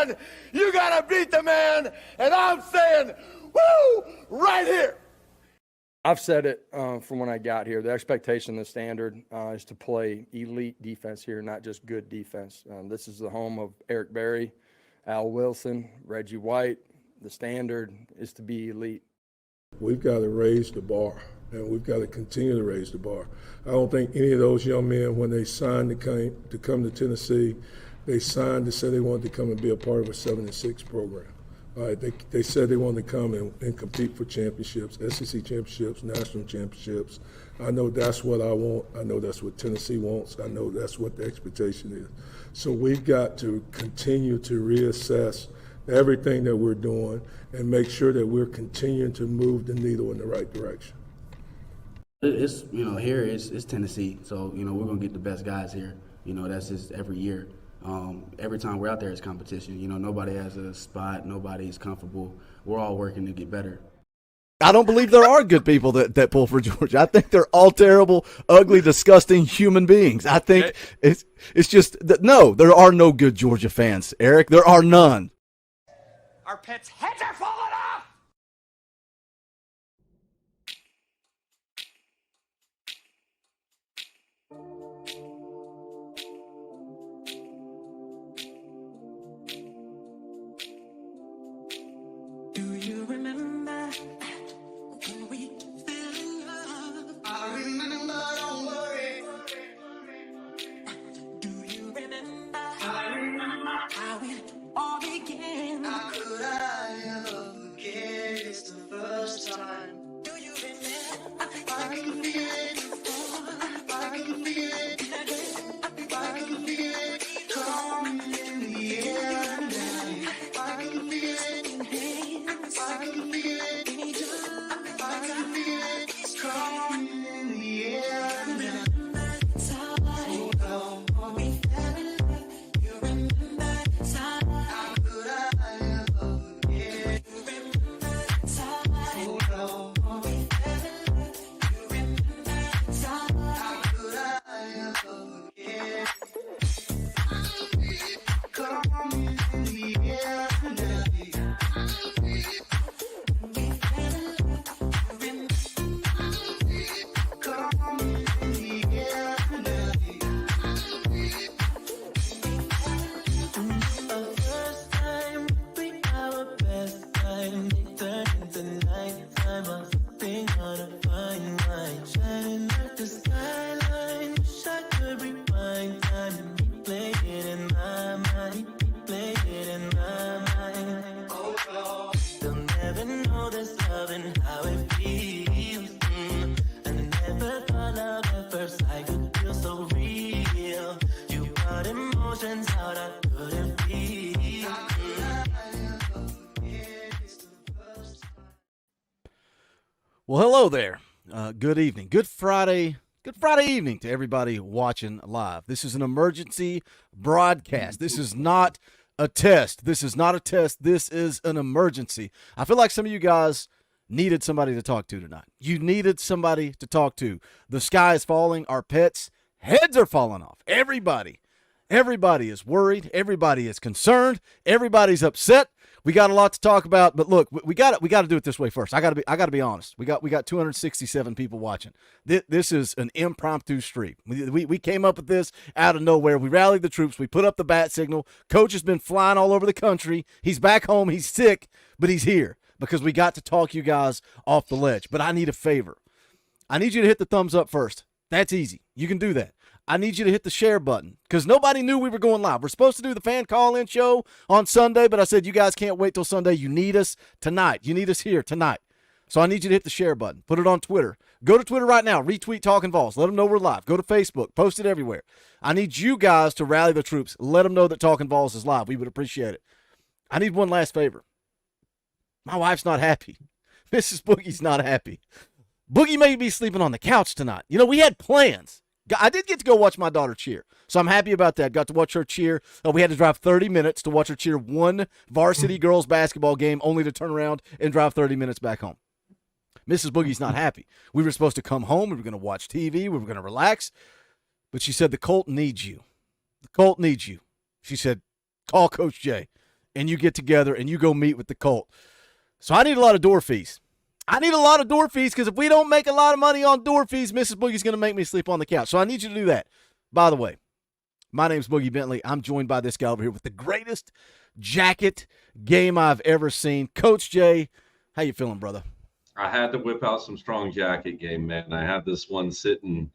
man, you got to beat the man. And I'm saying, woo, right here. I've said it from when I got here. The expectation, the standard is to play elite defense here, not just good defense. This is the home of Eric Berry, Al Wilson, Reggie White. The standard is to be elite. We've got to raise the bar, and we've got to continue to raise the bar. I don't think any of those young men, when they signed to come to Tennessee, they signed to say they wanted to come and be a part of a 7-6 program. They said they wanted to come and compete for championships, SEC championships, national championships. I know that's what I want. I know that's what Tennessee wants. I know that's what the expectation is. So we've got to continue to reassess everything that we're doing and make sure that we're continuing to move the needle in the right direction. It's, here it's Tennessee, so, we're going to get the best guys here. That's just every year. Every time we're out there, it's competition. Nobody has a spot. Nobody's comfortable. We're all working to get better. I don't believe there are good people that pull for Georgia. I think they're all terrible, ugly, disgusting human beings. I think it's just that, no, there are no good Georgia fans, Eric. There are none. Our pets' heads are falling off. Do you remember when we fell in love? I remember, don't worry. Do you remember? I remember how it all began. How could I ever forget? It's the first time. Do you remember? I can feel it. I can feel it. I can feel it coming in the air tonight. I can feel it. I can feel it. I can feel it. It's coming in the air tonight. Hold on, we fell in love. You remember time? How could I ever forget? You remember time? Hold on, we fell in love. You remember time? How could I ever forget? Coming in the air tonight. Well, hello there. Good evening. Good Friday evening to everybody watching live. This is an emergency broadcast. This is not a test. This is not a test. This is an emergency. I feel like some of you guys needed somebody to talk to tonight. You needed somebody to talk to. The sky is falling. Our pets' heads are falling off. Everybody is worried. Everybody is concerned. Everybody's upset. We got a lot to talk about, but look, we got to do it this way first. I got to be honest. We got 267 people watching. This is an impromptu stream. We came up with this out of nowhere. We rallied the troops. We put up the bat signal. Coach has been flying all over the country. He's back home. He's sick, but he's here because we got to talk you guys off the ledge. But I need a favor. I need you to hit the thumbs up first. That's easy. You can do that. I need you to hit the share button because nobody knew we were going live. We're supposed to do the fan call-in show on Sunday, but I said you guys can't wait till Sunday. You need us tonight. You need us here tonight. So I need you to hit the share button. Put it on Twitter. Go to Twitter right now. Retweet Talkin VAWLS. Let them know we're live. Go to Facebook. Post it everywhere. I need you guys to rally the troops. Let them know that Talkin VAWLS is live. We would appreciate it. I need one last favor. My wife's not happy. Mrs. Boogie's not happy. Boogie may be sleeping on the couch tonight. We had plans. I did get to go watch my daughter cheer, so I'm happy about that. Got to watch her cheer. We had to drive 30 minutes to watch her cheer one varsity girls basketball game, only to turn around and drive 30 minutes back home. Mrs. Boogie's not happy. We were supposed to come home. We were going to watch TV. We were going to relax. But she said, the Colt needs you. The Colt needs you. She said, call Coach Jay. and you get together and you go meet with the Colt. So I need a lot of door fees. Because if we don't make a lot of money on door fees, Mrs. Boogie's going to make me sleep on the couch. So I need you to do that. By the way, my name's Boogie Bentley. I'm joined by this guy over here with the greatest jacket game I've ever seen. Coach Jay, how you feeling, brother? I had to whip out some strong jacket game, man. I had this one sitting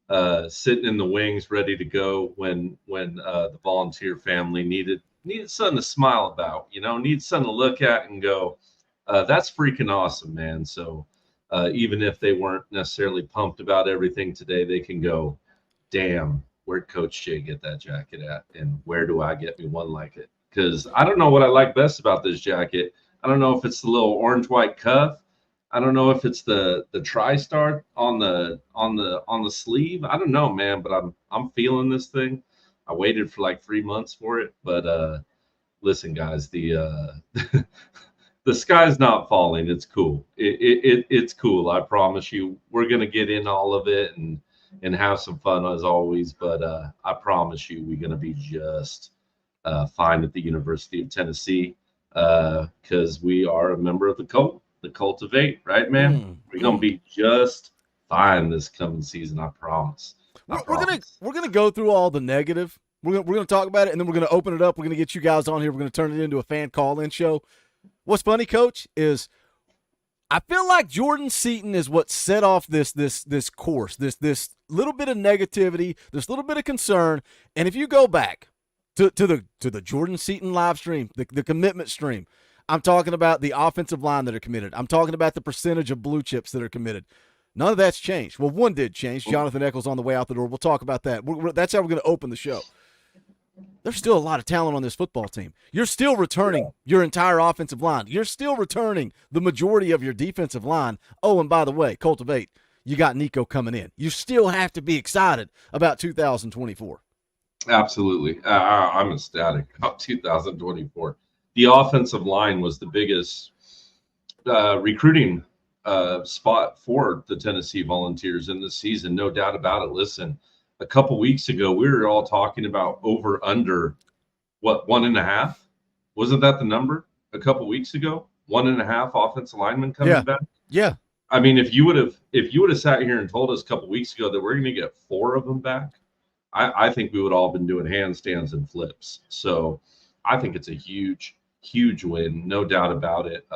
in the wings, ready to go when the volunteer family needed something to smile about, needed something to look at and go, that's freaking awesome, man. So even if they weren't necessarily pumped about everything today, they can go, damn, where'd Coach Jay get that jacket at? And where do I get me one like it? Because I don't know what I like best about this jacket. I don't know if it's the little orange-white cuff. I don't know if it's the TriStar on the sleeve. I don't know, man, but I'm feeling this thing. I waited for like 3 months for it, but listen, guys, the the sky's not falling. It's cool. It's cool. I promise you. We're gonna get in all of it and have some fun as always. But I promise you, we're gonna be just fine at the University of Tennessee because we are a member of the Colt. The cultivate, right, man? We're gonna be just fine this coming season. I promise. We're gonna go through all the negative. We're gonna talk about it, and then we're gonna open it up. We're gonna get you guys on here. We're gonna turn it into a fan call-in show. What's funny, Coach, is I feel like Jordan Seaton is what set off this course, this little bit of negativity, this little bit of concern. And if you go back to the Jordan Seaton live stream, the commitment stream. I'm talking about the offensive line that are committed. I'm talking about the percentage of blue chips that are committed. None of that's changed. Well, one did change. Jonathan Eccles on the way out the door. We'll talk about that. That's how we're going to open the show. There's still a lot of talent on this football team. You're still returning your entire offensive line. You're still returning the majority of your defensive line. Oh, and by the way, cultivate, you got Nico coming in. You still have to be excited about 2024. Absolutely. I'm ecstatic about 2024. The offensive line was the biggest recruiting spot for the Tennessee Volunteers in this season, no doubt about it. Listen, a couple weeks ago, we were all talking about over under, 1.5? Wasn't that the number a couple weeks ago? 1.5 offensive linemen coming back? Yeah. I mean, if you would have sat here and told us a couple weeks ago that we're going to get 4 of them back, I think we would all been doing handstands and flips. So I think it's a huge win, no doubt about it.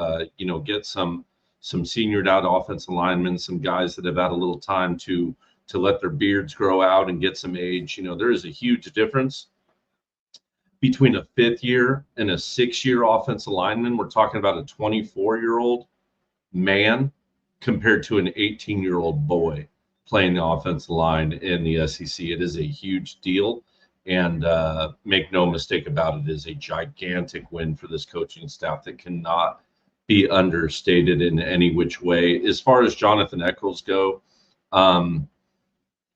Get some seniored out offensive linemen, some guys that have had a little time to let their beards grow out and get some age. There is a huge difference between a 5th year and a 6-year offensive lineman. We're talking about a 24-year-old man compared to an 18-year-old boy playing the offensive line in the SEC. It is a huge deal. And make no mistake about it, is a gigantic win for this coaching staff that cannot be understated in any which way. As far as Jonathan Eccles go, I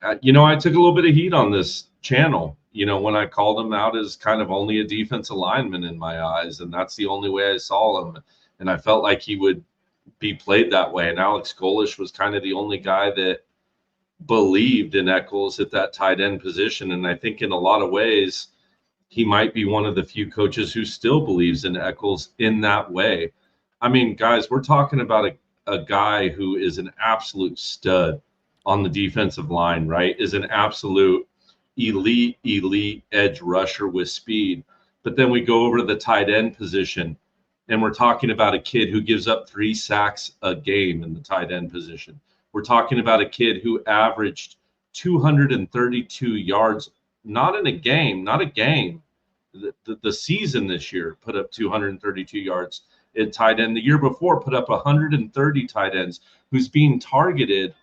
took a little bit of heat on this channel, when I called him out as kind of only a defensive lineman in my eyes. And that's the only way I saw him. And I felt like he would be played that way. And Alex Golish was kind of the only guy that believed in Eccles at that tight end position. And I think in a lot of ways, he might be one of the few coaches who still believes in Eccles in that way. I mean, guys, we're talking about a guy who is an absolute stud on the defensive line, right? Is an absolute elite edge rusher with speed. But then we go over to the tight end position, and we're talking about a kid who gives up 3 sacks a game in the tight end position. We're talking about a kid who averaged 232 yards, not a game. The season this year put up 232 yards at tight end. The year before put up 130 tight ends, who's being targeted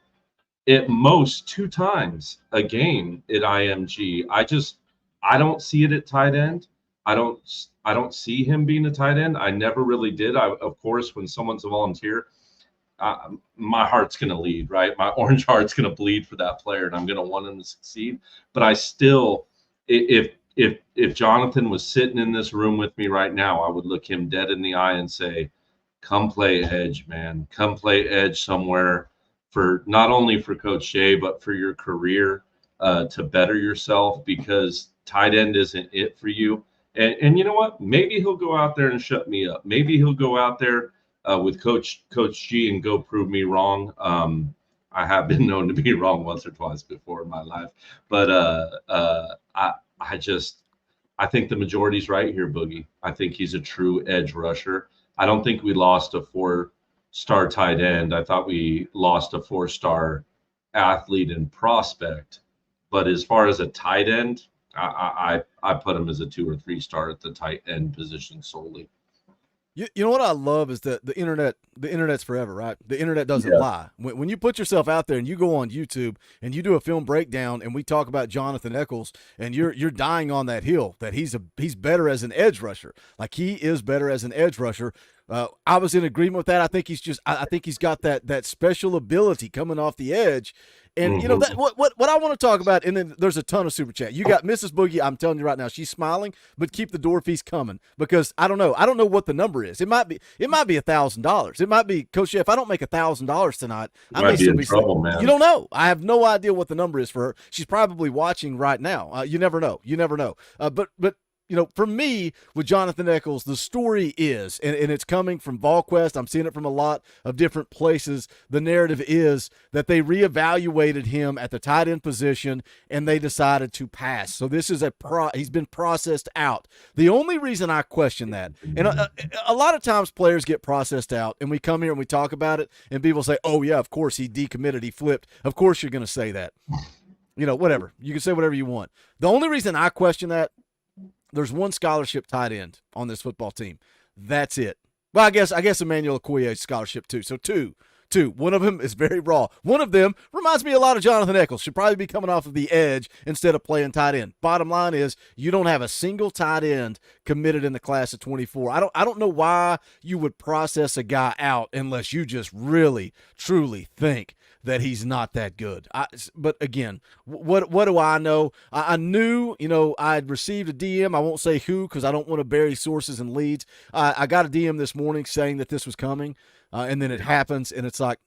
at most 2 times a game at IMG. I don't see it at tight end. I don't see him being a tight end. I never really did. Of course, when someone's a volunteer, my heart's going to lead, right? My orange heart's going to bleed for that player, and I'm going to want him to succeed. But I still, if Jonathan was sitting in this room with me right now, I would look him dead in the eye and say, come play edge, man. Come play edge somewhere, for not only for Coach Jay, but for your career, to better yourself, because tight end isn't it for you. And you know what? Maybe he'll go out there and shut me up. Maybe he'll go out there with Coach G and go prove me wrong. I have been known to be wrong once or twice before in my life, but I think the majority's right here, Boogie. I think he's a true edge rusher. I don't think we lost a 4-star tight end. I thought we lost a 4-star athlete and prospect. But as far as a tight end, I put him as a 2 or 3-star at the tight end position solely. You know what I love is that the internet's forever, right? The internet doesn't lie. When you put yourself out there and you go on YouTube and you do a film breakdown and we talk about Jonathan Eccles and you're dying on that hill that he's better as an edge rusher. Like, he is better as an edge rusher. I was in agreement with that. I think he's got that special ability coming off the edge. And you know that what I want to talk about, and then there's a ton of super chat. You got Mrs. Boogie. I'm telling you right now, she's smiling, but keep the door fees coming, because I don't know what the number is. It might be $1,000. It might be, Coach. If I don't make $1,000 tonight, I may still be in trouble, man. You don't know. I have no idea what the number is for her. She's probably watching right now. You never know. But you know, for me, with Jonathan Eccles, the story is, and it's coming from VolQuest, I'm seeing it from a lot of different places, the narrative is that they reevaluated him at the tight end position, and they decided to pass. So this is he's been processed out. The only reason I question that, and a lot of times players get processed out, and we come here and we talk about it, and people say, oh, yeah, of course he decommitted, he flipped. Of course you're going to say that. You know, whatever. You can say whatever you want. The only reason I question that, there's one scholarship tight end on this football team. That's it. Well, I guess Emmanuel Okoye scholarship too. So two. One of them is very raw. One of them reminds me a lot of Jonathan Eccles. Should probably be coming off of the edge instead of playing tight end. Bottom line is, you don't have a single tight end committed in the class of 24. I don't know why you would process a guy out unless you just really, truly think that he's not that good. But again, what do I know? I knew, you know, I'd received a DM. I won't say who because I don't want to bury sources and leads. I got a DM this morning saying that this was coming, and then it happens, and it's like,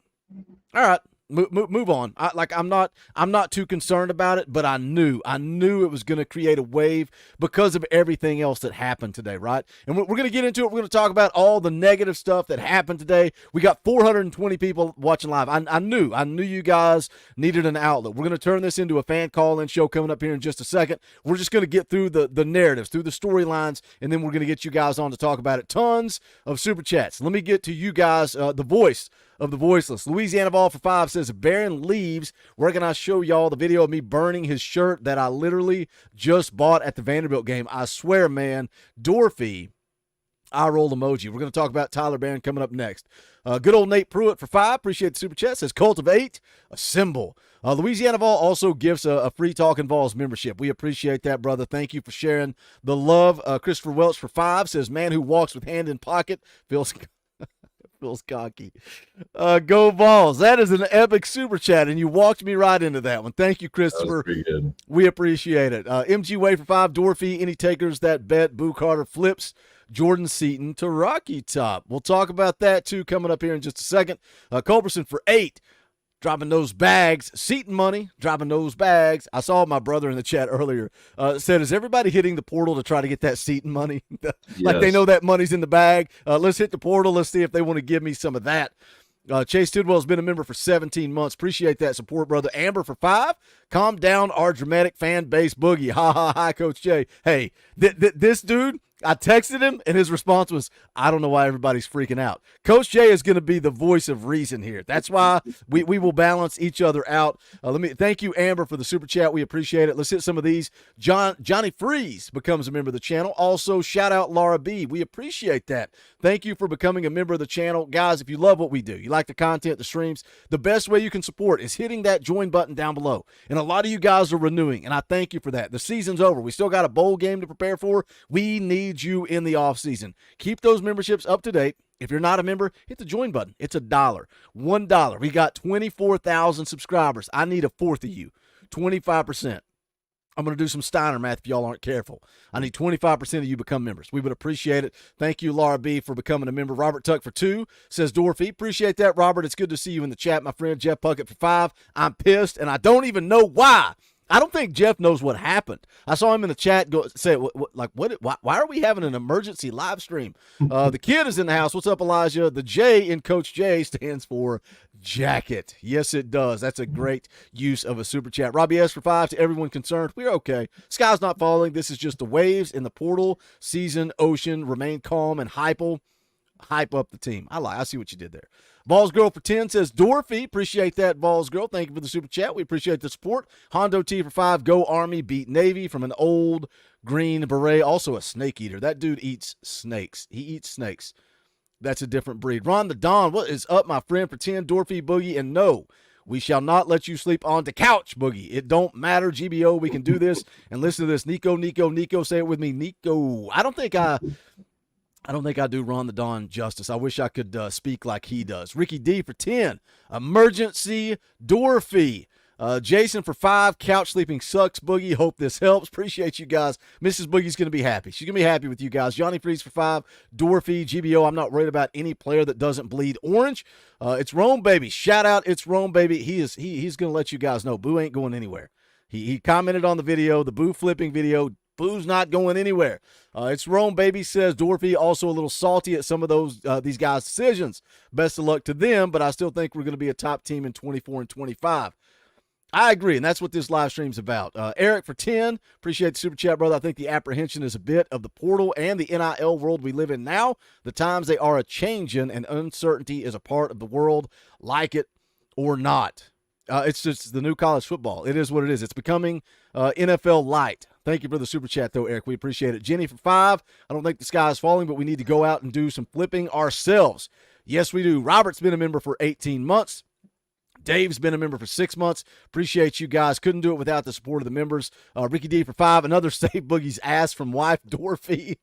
all right, move on. I'm not too concerned about it, but I knew it was going to create a wave because of everything else that happened today, right? And we're going to get into it. We're going to talk about all the negative stuff that happened today. We got 420 people watching live. I knew you guys needed an outlet. We're going to turn this into a fan call-in show coming up here in just a second. We're just going to get through the narratives, through the storylines, and then we're going to get you guys on to talk about it. Tons of super chats. Let me get to you guys, the voice of the voiceless. Louisiana Ball for 5 says, if Barron leaves, where can I show y'all the video of me burning his shirt that I literally just bought at the Vanderbilt game? I swear, man. Dorothy, eye roll emoji. We're going to talk about Tyler Barron coming up next. Good old Nate Pruitt for 5. Appreciate the super chat. Says, cultivate a symbol. Louisiana Vol also gives a free Talkin VAWLS membership. We appreciate that, brother. Thank you for sharing the love. Christopher Welch for 5 says, man who walks with hand in pocket feels cocky. Go Vols. That is an epic super chat, and you walked me right into that one. Thank you, Christopher. That was pretty good. We appreciate it. MG Way for 5. Dorothy, any takers that bet Boo Carter flips Jordan Seaton to Rocky Top? We'll talk about that, too, coming up here in just a second. Culberson for 8. Dropping those bags. Seaton money, dropping those bags. I saw my brother in the chat earlier said, is everybody hitting the portal to try to get that Seaton money? Like they know that money's in the bag. Let's hit the portal. Let's see if they want to give me some of that. Chase Tidwell's been a member for 17 months. Appreciate that support, brother. Amber for 5. Calm down, our dramatic fan base boogie. Ha, ha, ha, Coach Jay. Hey, this dude, I texted him, and his response was, I don't know why everybody's freaking out. Coach Jay is going to be the voice of reason here. That's why we will balance each other out. Thank you, Amber, for the super chat. We appreciate it. Let's hit some of these. Johnny Freeze becomes a member of the channel. Also, shout out Laura B. We appreciate that. Thank you for becoming a member of the channel. Guys, if you love what we do, you like the content, the streams, the best way you can support is hitting that join button down below. And a lot of you guys are renewing, and I thank you for that. The season's over. We still got a bowl game to prepare for. We need you in the off season. Keep those memberships up to date. If you're not a member, hit the join button. It's $1. $1. We got 24,000 subscribers. I need a fourth of you. 25%. I'm going to do some Steiner math if y'all aren't careful. I need 25% of you become members. We would appreciate it. Thank you, Laura B., for becoming a member. Robert Tuck for 2 says, Dorothy. Appreciate that, Robert. It's good to see you in the chat, my friend. Jeff Puckett for 5. I'm pissed, and I don't even know why I don't think Jeff knows what happened. I saw him in the chat say, why are we having an emergency live stream? The kid is in the house. What's up, Elijah? The J in Coach J stands for jacket. Yes, it does. That's a great use of a super chat. Robbie S for 5 to everyone concerned. We're okay. Sky's not falling. This is just the waves in the portal. Season, ocean, remain calm, and hype up the team. I see what you did there. Vols Girl for 10 says, Dorothy, appreciate that, Vols Girl. Thank you for the super chat. We appreciate the support. Hondo T for 5, go Army, beat Navy from an old green beret, also a snake eater. That dude eats snakes. He eats snakes. That's a different breed. Ron the Don, what is up, my friend, for 10, Dorothy, Boogie, and no, we shall not let you sleep on the couch, Boogie. It don't matter, GBO, we can do this. And listen to this, Nico, say it with me, Nico. I don't think I do Ron the Don justice. I wish I could speak like he does. Ricky D for 10. Emergency door fee. Jason for 5. Couch sleeping sucks, Boogie. Hope this helps. Appreciate you guys. Mrs. Boogie's going to be happy. She's going to be happy with you guys. Johnny Freeze for 5. Door fee. GBO, I'm not worried about any player that doesn't bleed orange. It's Rome, baby. Shout out, it's Rome, baby. He's going to let you guys know. Boo ain't going anywhere. He commented on the video, the Boo flipping video. Boo's not going anywhere. It's Rome, baby, says Dorothy, also a little salty at some of these guys' decisions. Best of luck to them, but I still think we're going to be a top team in 24 and 25. I agree, and that's what this live stream's about. Eric for 10, appreciate the super chat, brother. I think the apprehension is a bit of the portal and the NIL world we live in now. The times they are a-changing, and uncertainty is a part of the world, like it or not. It's just the new college football. It is what it is. It's becoming NFL light. Thank you for the super chat, though, Eric. We appreciate it. Jenny for 5. I don't think the sky is falling, but we need to go out and do some flipping ourselves. Yes, we do. Robert's been a member for 18 months. Dave's been a member for 6 months. Appreciate you guys. Couldn't do it without the support of the members. Ricky D for 5. Another Save Boogie's ass from wife Dorothy.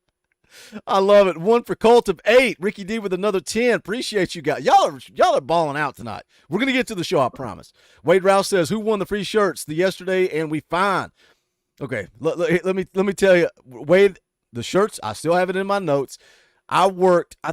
I love it. 1 for Colt of 8. Ricky D with another 10. Appreciate you guys. Y'all are balling out tonight. We're going to get to the show, I promise. Wade Rouse says, who won the free shirts? The yesterday, and we fine. Okay, let me tell you, Wade, the shirts, I still have it in my notes. I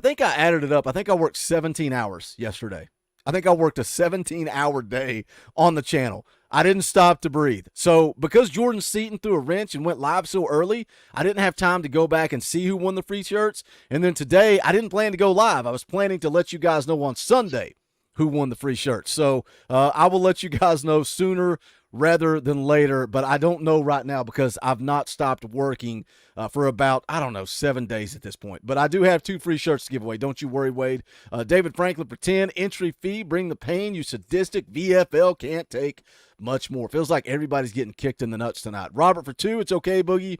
think I added it up. I think I worked 17 hours yesterday. I think I worked a 17-hour day on the channel. I didn't stop to breathe. So because Jordan Seaton threw a wrench and went live so early, I didn't have time to go back and see who won the free shirts. And then today, I didn't plan to go live. I was planning to let you guys know on Sunday who won the free shirts. So I will let you guys know sooner rather than later, but I don't know right now because I've not stopped working for about, 7 days at this point. But I do have 2 free shirts to give away. Don't you worry, Wade. David Franklin for 10. Entry fee, bring the pain, you sadistic. VFL can't take much more. Feels like everybody's getting kicked in the nuts tonight. Robert for 2. It's okay, Boogie.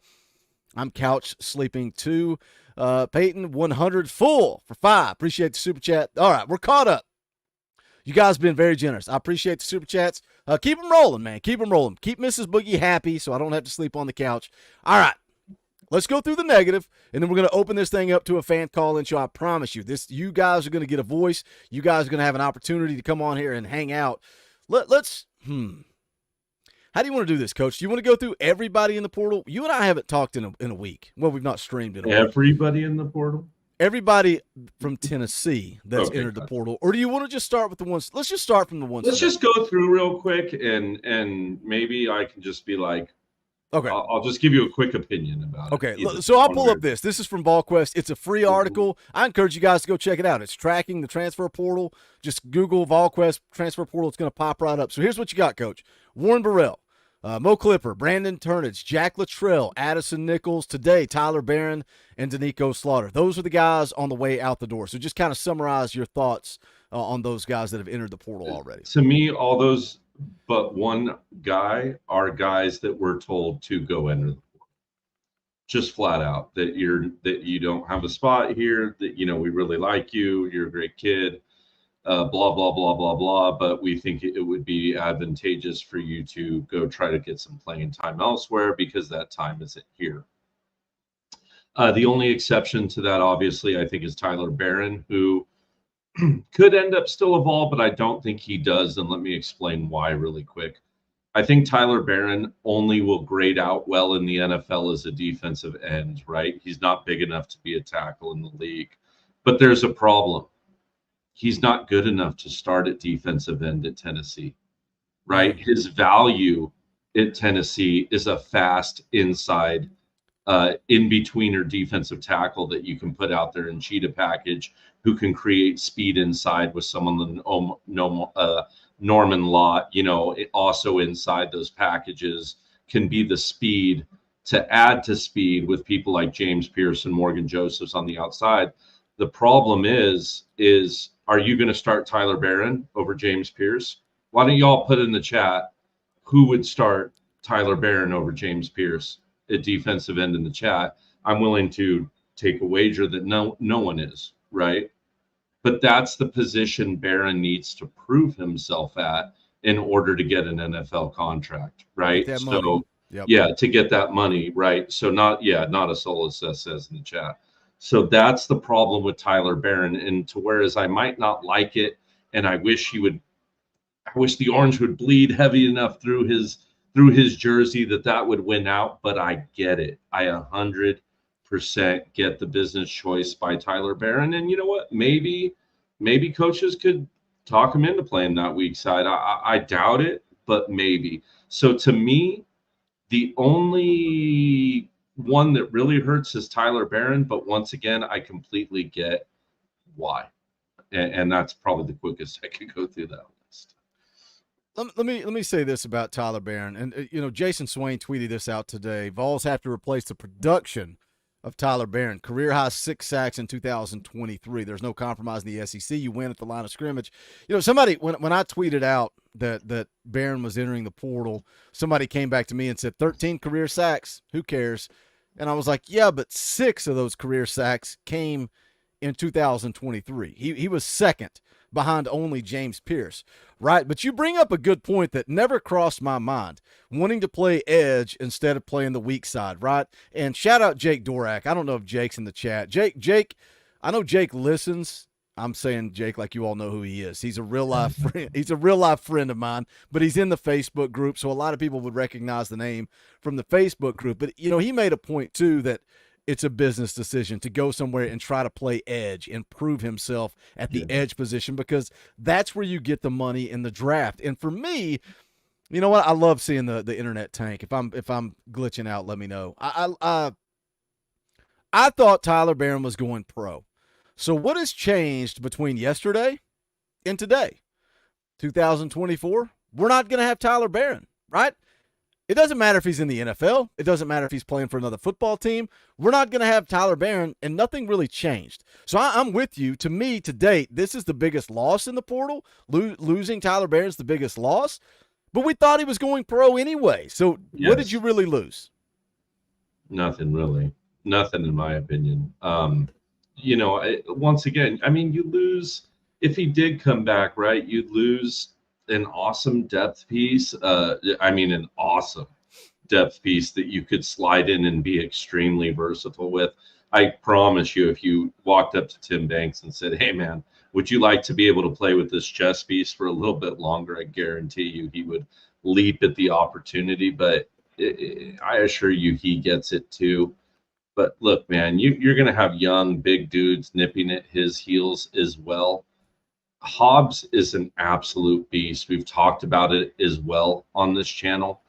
I'm couch sleeping too. Peyton 100 full for 5. Appreciate the super chat. All right, we're caught up. You guys have been very generous. I appreciate the super chats. Keep them rolling, man. Keep them rolling. Keep Mrs. Boogie happy so I don't have to sleep on the couch. All right. Let's go through the negative, and then we're going to open this thing up to a fan call-in show. I promise you. You guys are going to get a voice. You guys are going to have an opportunity to come on here and hang out. Let's How do you want to do this, Coach? Do you want to go through everybody in the portal? You and I haven't talked in a week. Well, we've not streamed in a week. Everybody in the portal? Everybody from Tennessee that's entered the portal, or do you want to just start with the ones? Let's just start from the ones. Let's just go through real quick, and maybe I can just be like, okay, I'll just give you a quick opinion about it. Okay, so I'll pull up this. This is from VolQuest. It's a free article. I encourage you guys to go check it out. It's tracking the transfer portal. Just Google VolQuest transfer portal. It's going to pop right up. So here's what you got, Coach. Warren Burrell. Mo Clipper, Brandon Turnage, Jack Luttrell, Addison Nichols, today Tyler Barron, and Nico Slaughter. Those are the guys on the way out the door. So just kind of summarize your thoughts on those guys that have entered the portal already. To me, all those but one guy are guys that we're told to go enter the portal. Just flat out that you don't have a spot here, that we really like you, you're a great kid. Blah, blah, blah, blah, blah, but we think it would be advantageous for you to go try to get some playing time elsewhere because that time isn't here. The only exception to that, obviously, I think is Tyler Barron, who could end up still a Vol, but I don't think he does, and let me explain why really quick. I think Tyler Barron only will grade out well in the NFL as a defensive end, right? He's not big enough to be a tackle in the league, but there's a problem. He's not good enough to start at defensive end at Tennessee, right? His value at Tennessee is a fast inside in-betweener defensive tackle that you can put out there in cheetah package who can create speed inside with someone Norman Lott, also inside those packages can be the speed to add to speed with people like James Pierce and Morgan Josephs on the outside. The problem is are you going to start Tyler Barron over James Pierce? Why don't y'all put in the chat who would start Tyler Barron over James Pierce at defensive end in the chat? I'm willing to take a wager that no one is, right? But that's the position Barron needs to prove himself at in order to get an NFL contract, right? So, yeah, to get that money, right? So not a Solus says in the chat. So that's the problem with Tyler Barron. And to whereas I might not like it, and I wish the orange would bleed heavy enough through his jersey that would win out, but I get it. I 100% get the business choice by Tyler Barron. And you know what? Maybe coaches could talk him into playing that weak side. I doubt it, but maybe. So to me, the only one that really hurts is Tyler Barron. But once again, I completely get why. And that's probably the quickest I could go through that list. Let me say this about Tyler Barron. And, Jason Swain tweeted this out today. Vols have to replace the production of Tyler Barron. Career high 6 sacks in 2023. There's no compromise in the SEC. You win at the line of scrimmage. Somebody, when I tweeted out that Barron was entering the portal, somebody came back to me and said 13 career sacks. Who cares? And I was like, yeah, but 6 of those career sacks came in 2023. He was second behind only James Pierce, right? But you bring up a good point that never crossed my mind, wanting to play edge instead of playing the weak side, right? And shout out Jake Dorak. I don't know if Jake's in the chat. Jake, I know Jake listens. I'm saying Jake like you all know who he is. He's a real life friend. He's a real life friend of mine, but he's in the Facebook group, so a lot of people would recognize the name from the Facebook group. But, he made a point, too, that it's a business decision to go somewhere and try to play edge and prove himself at the edge position because that's where you get the money in the draft. And for me, you know what? I love seeing the internet tank. If I'm glitching out, let me know. I thought Tyler Barron was going pro. So what has changed between yesterday and today? 2024, we're not going to have Tyler Barron, right? It doesn't matter if he's in the NFL. It doesn't matter if he's playing for another football team. We're not going to have Tyler Barron, and nothing really changed. So I'm with you. To me, to date, this is the biggest loss in the portal. Losing Tyler Barron's the biggest loss. But we thought he was going pro anyway. So Yes. What did you really lose? Nothing really. Nothing in my opinion. Once again, you lose if he did come back, right? You'd lose an awesome depth piece. An awesome depth piece that you could slide in and be extremely versatile with. I promise you, if you walked up to Tim Banks and said, hey, man, would you like to be able to play with this chess piece for a little bit longer? I guarantee you he would leap at the opportunity. But I assure you he gets it too. But look, man, you're going to have young, big dudes nipping at his heels as well. Hobbs is an absolute beast. We've talked about it as well on this channel.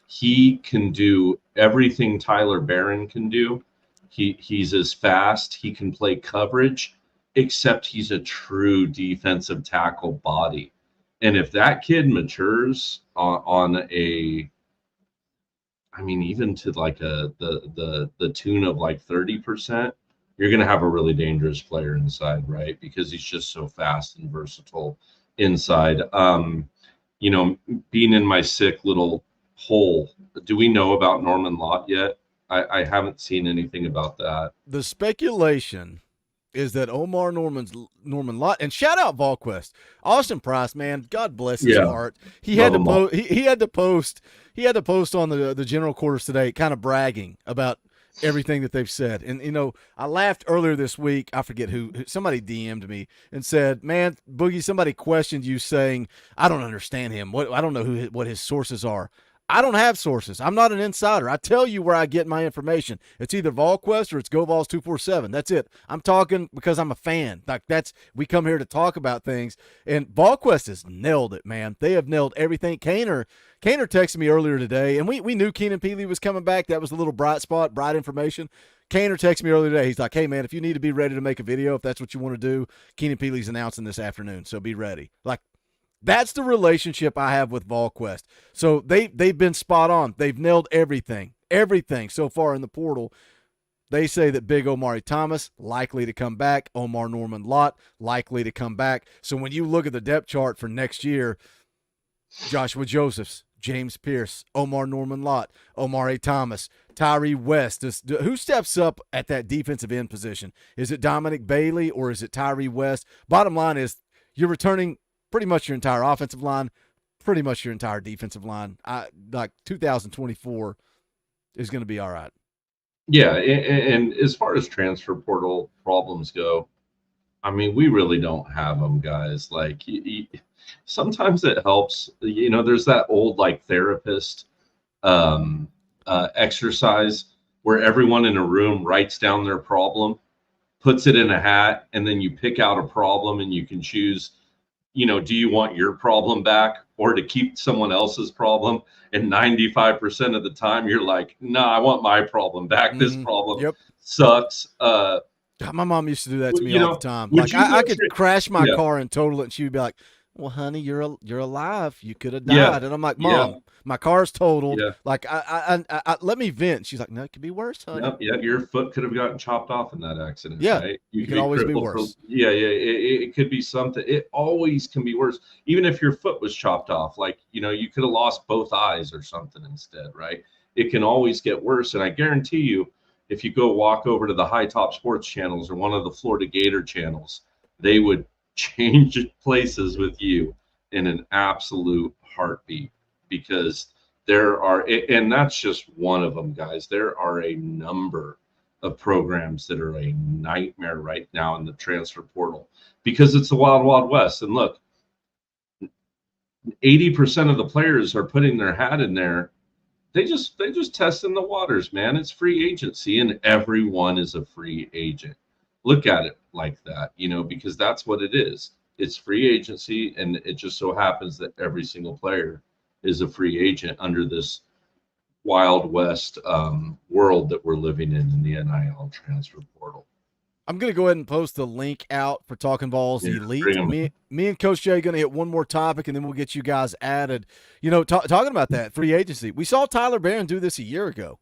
He can do everything Tyler Barron can do. He's as fast. He can play coverage, except he's a true defensive tackle body. And if that kid matures on a, even to like the tune of like 30%, you're going to have a really dangerous player inside, right? Because he's just so fast and versatile inside. Being in my sick little hole, do we know about Norman Lott yet? I haven't seen anything about that. The speculation is that Norman Lott, and shout out VolQuest, Austin Price, man, God bless his heart. He had to post on the general quarters today, kind of bragging about everything that they've said. And, I laughed earlier this week. I forget who somebody DM'd me and said, man, Boogie, somebody questioned you saying, I don't understand him. I don't know what his sources are. I don't have sources. I'm not an insider. I tell you where I get my information. It's either VolQuest or it's GoVols247. That's it. I'm talking because I'm a fan. Like we come here to talk about things, and VolQuest has nailed it, man. They have nailed everything. Kaner texted me earlier today, and we knew Keenan Peely was coming back. That was a little bright spot, bright information. Kaner texted me earlier today. He's like, hey, man, if you need to be ready to make a video, if that's what you want to do, Keenan Peely's announcing this afternoon, so be ready. Like, that's the relationship I have with VolQuest. So they've been spot on. They've nailed everything so far in the portal. They say that Big Omari Thomas, likely to come back. Omar Norman Lott, likely to come back. So when you look at the depth chart for next year, Joshua Josephs, James Pierce, Omar Norman Lott, Omari Thomas, Tyree West. Who steps up at that defensive end position? Is it Dominic Bailey or is it Tyree West? Bottom line is you're returning pretty much your entire offensive line, pretty much your entire defensive line. 2024 is going to be all right. Yeah, and as far as transfer portal problems go, I mean, we really don't have them, guys. Like, sometimes it helps. There's that old therapist exercise where everyone in a room writes down their problem, puts it in a hat, and then you pick out a problem and you can choose. Do you want your problem back or to keep someone else's problem? And 95% of the time you're like, no, I want my problem back. This problem sucks. My mom used to do that to me all the time. Like I could crash my car and total it, and she would be like, well, honey, you're alive. You could have died. And I'm like, Mom, my car's totaled. Like, I let me vent. She's like, no, it could be worse, honey. Your foot could have gotten chopped off in that accident. Yeah, right? You could always be worse. It could be something. It always can be worse. Even if your foot was chopped off, you could have lost both eyes or something instead, right? It can always get worse. And I guarantee you, if you go walk over to the High Top Sports channels or one of the Florida Gator channels, they would change places with you in an absolute heartbeat, because there are, and that's just one of them, guys. There are a number of programs that are a nightmare right now in the transfer portal because it's the wild, wild west. And look, 80% of the players are putting their hat in there. They just testing the waters, man. It's free agency, and everyone is a free agent. Look at it like that, because that's what it is. It's free agency, and it just so happens that every single player is a free agent under this Wild West world that we're living in the NIL transfer portal. I'm going to go ahead and post the link out for Talkin VAWLS Elite. Me and Coach Jay are going to hit one more topic, and then we'll get you guys added. Talking about that, free agency. We saw Tyler Barron do this a year ago.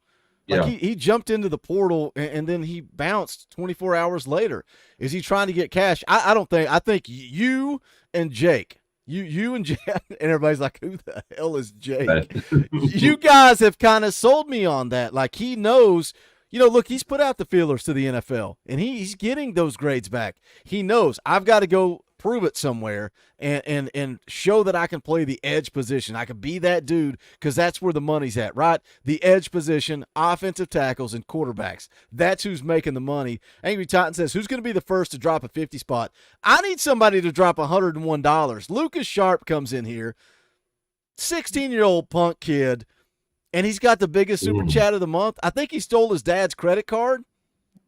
He jumped into the portal and then he bounced 24 hours later. Is he trying to get cash? I don't think. I think you and Jake, you and Jake, and everybody's like, who the hell is Jake? You guys have kind of sold me on that. Like, he knows, look, he's put out the feelers to the NFL and he's getting those grades back. He knows I've got to go prove it somewhere and show that I can play the edge position. I can be that dude because that's where the money's at, right? The edge position, offensive tackles, and quarterbacks. That's who's making the money. Angry Titan says, who's going to be the first to drop a 50 spot? I need somebody to drop $101. Lucas Sharp comes in here, 16-year-old punk kid, and he's got the biggest super chat of the month. I think he stole his dad's credit card.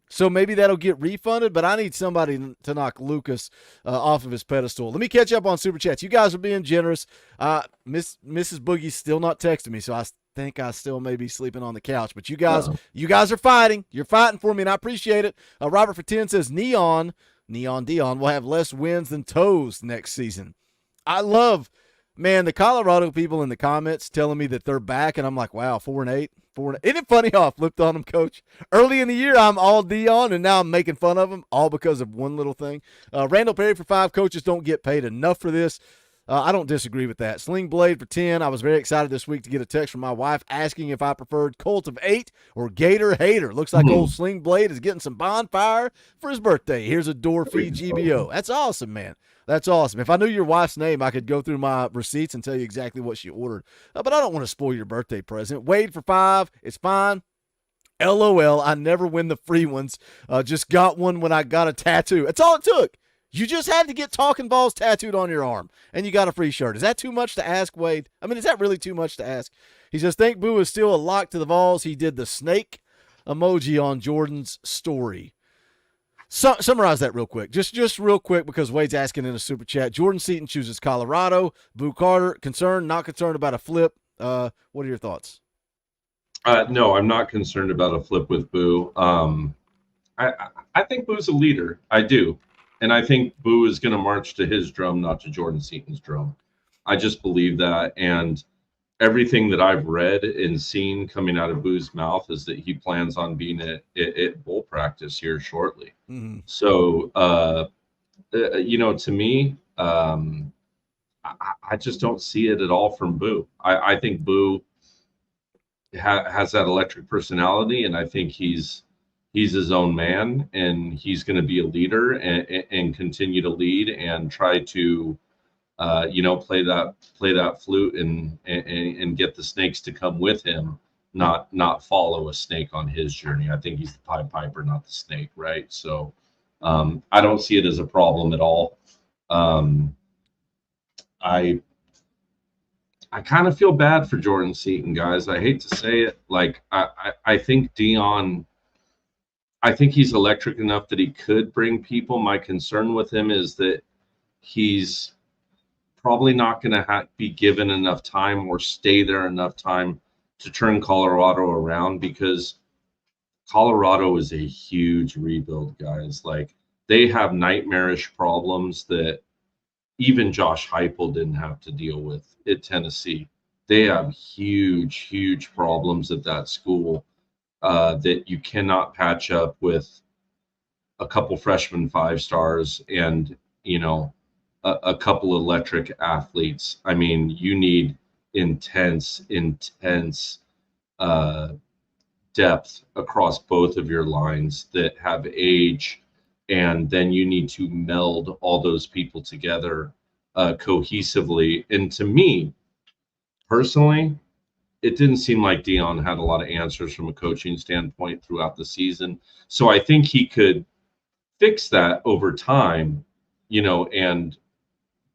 So maybe that'll get refunded, but I need somebody to knock Lucas off of his pedestal. Let me catch up on Super Chats. You guys are being generous. Mrs. Boogie's still not texting me, so I think I still may be sleeping on the couch. But you guys are fighting. You're fighting for me, and I appreciate it. Robert for 10 says Neon Dion will have less wins than Toes next season. I love, man, the Colorado people in the comments telling me that they're back, and I'm like, wow, 4-8. Isn't it funny how I flipped on him, Coach? Early in the year, I'm all Dion, and now I'm making fun of him, all because of one little thing. Randall Perry for 5, coaches don't get paid enough for this. I don't disagree with that. Sling Blade for 10, I was very excited this week to get a text from my wife asking if I preferred Colt of 8 or Gator Hater. Looks like old Sling Blade is getting some bonfire for his birthday. Here's a door fee GBO. That's awesome, man. That's awesome. If I knew your wife's name, I could go through my receipts and tell you exactly what she ordered. But I don't want to spoil your birthday present. Wade for 5. It's fine. LOL. I never win the free ones. Just got one when I got a tattoo. That's all it took. You just had to get Talkin VAWLS tattooed on your arm, and you got a free shirt. Is that too much to ask, Wade? I mean, is that really too much to ask? He says, think Boo is still a lock to the Vols. He did the snake emoji on Jordan's story. Summarize that real quick. Just real quick, because Wade's asking in a super chat. Jordan Seaton chooses Colorado. Boo Carter, concerned, not concerned about a flip. What are your thoughts? No, I'm not concerned about a flip with Boo. I think Boo's a leader. I do. And I think Boo is going to march to his drum, not to Jordan Seaton's drum. I just believe that. And everything that I've read and seen coming out of Boo's mouth is that he plans on being at bull practice here shortly. Mm-hmm. So, to me, I just don't see it at all from Boo. I think Boo has that electric personality, and I think he's his own man, and he's going to be a leader and continue to lead and try to, play that flute and get the snakes to come with him, not follow a snake on his journey. I think he's the Pied Piper, not the snake, right? So I don't see it as a problem at all. I kind of feel bad for Jordan Seaton, guys. I hate to say it. Like, I think Dion, I think he's electric enough that he could bring people. My concern with him is that he's probably not going to be given enough time or stay there enough time to turn Colorado around, because Colorado is a huge rebuild, guys. Like, they have nightmarish problems that even Josh Hypo didn't have to deal with at Tennessee. They have huge, huge problems at that school that you cannot patch up with a couple freshman 5-stars and, a couple electric athletes. I mean, you need intense depth across both of your lines that have age, and then you need to meld all those people together cohesively. And to me, personally, it didn't seem like Dion had a lot of answers from a coaching standpoint throughout the season. So I think he could fix that over time, and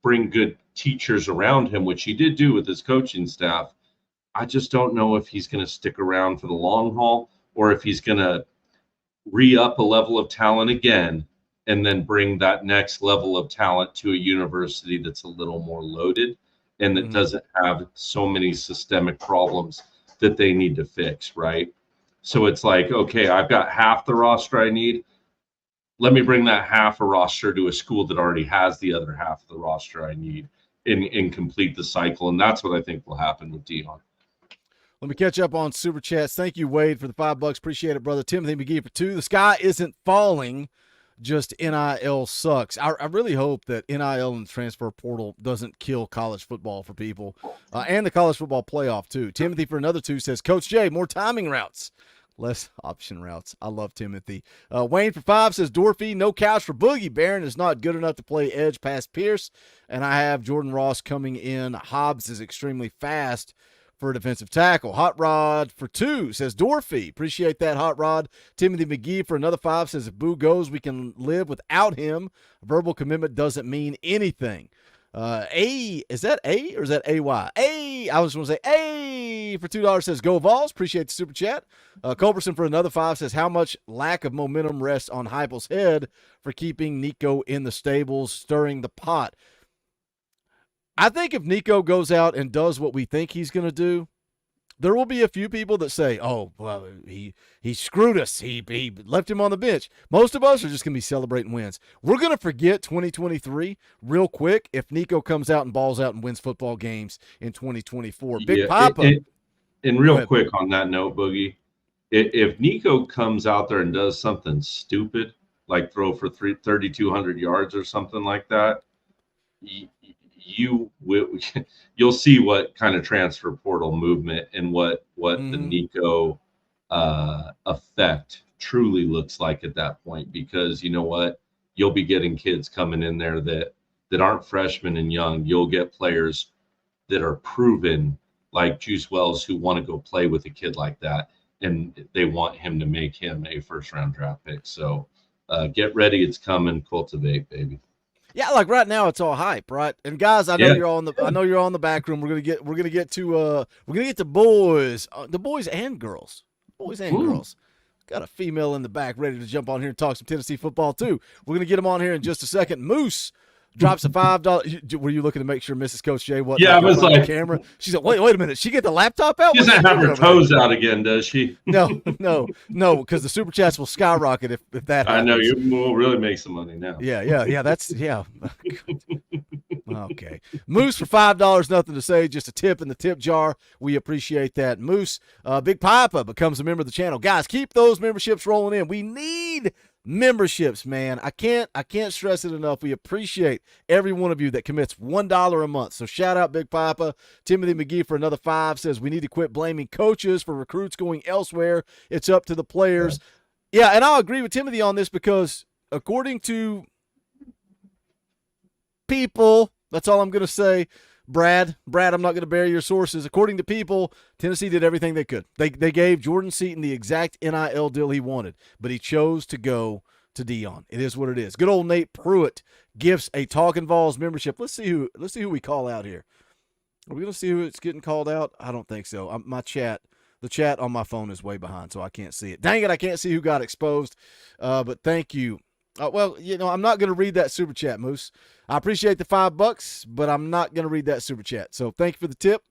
bring good teachers around him, which he did do with his coaching staff. I just don't know if he's going to stick around for the long haul, or if he's going to re-up a level of talent again and then bring that next level of talent to a university that's a little more loaded and that doesn't have so many systemic problems that they need to fix, right? So it's like, okay, I've got half the roster I need. Let me bring that half a roster to a school that already has the other half of the roster I need and complete the cycle. And that's what I think will happen with Dion. Let me catch up on Super Chats. Thank you, Wade, for the $5. Appreciate it, brother. Timothy McGee for $2. The sky isn't falling, just NIL sucks. I really hope that NIL and the transfer portal doesn't kill college football for people, and the college football playoff, too. Timothy for another $2 says, Coach J, more timing routes, less option routes. I love Timothy. Wayne for $5 says, Dorfy, no couch for Boogie. Barron is not good enough to play edge past Pierce, and I have Jordan Ross coming in. Hobbs is extremely fast for a defensive tackle. Hot Rod for $2 says, Dorfy. Appreciate that, Hot Rod. Timothy McGee for another $5 says, if Boo goes, we can live without him. Verbal commitment doesn't mean anything. Is that A or is that AY? I was going to say A for $2 says, Go Vols. Appreciate the super chat. Culberson for another $5 says, how much lack of momentum rests on Hypo's head for keeping Nico in the stables, stirring the pot? I think if Nico goes out and does what we think he's going to do, there will be a few people that say, oh, well, he screwed us. He left him on the bench. Most of us are just going to be celebrating wins. We're going to forget 2023 real quick if Nico comes out and balls out and wins football games in 2024. Big Papa. And real quick on that note, Boogie, if Nico comes out there and does something stupid, like throw for 3,200 yards or something like that, you'll see what kind of transfer portal movement and what the Nico effect truly looks like at that point, because you know what, you'll be getting kids coming in there that aren't freshmen and young. You'll get players that are proven, like Juice Wells, who want to go play with a kid like that, and they want him to make him a first-round draft pick. So get ready, it's coming. Cultivate, baby. Yeah, like right now it's all hype, right? And guys, I know Yeah. you're on the back room. We're gonna get to boys, the boys and girls, Ooh. Got a female in the back ready to jump on here and talk some Tennessee football too. We're gonna get them on here in just a second. Moose drops a $5. Were you looking to make sure Mrs. Coach J wasn't Yeah, I looking was in front of like, the camera? She said, "Wait a minute. She get the laptop out? she What's doesn't she have doing her over there?" toes out again, does she? No, because the super chats will skyrocket if that I know happens. you will really make some money now. Yeah. That's yeah. Okay. Moose for $5, nothing to say, just a tip in the tip jar. We appreciate that. Moose, Big Papa becomes a member of the channel. Guys, keep those memberships rolling in. We need memberships, man. I can't stress it enough. We appreciate every one of you that commits $1 a month. So shout out Big Papa. Timothy McGee for another $5 says we need to quit blaming coaches for recruits going elsewhere. It's up to the players. Yeah, and I'll agree with Timothy on this because according to people, that's all I'm going to say. Brad, I'm not going to bury your sources. According to people, Tennessee did everything they could. They gave Jordan Seaton the exact NIL deal he wanted, but he chose to go to Dion. It is what it is. Good old Nate Pruitt gifts a Talkin VAWLS membership. Let's see who we call out here. Are we going to see who it's getting called out? I don't think so. The chat on my phone is way behind, so I can't see it. Dang it, I can't see who got exposed. But thank you. Well, I'm not going to read that super chat, Moose. I appreciate the $5, but I'm not going to read that super chat. So thank you for the tip.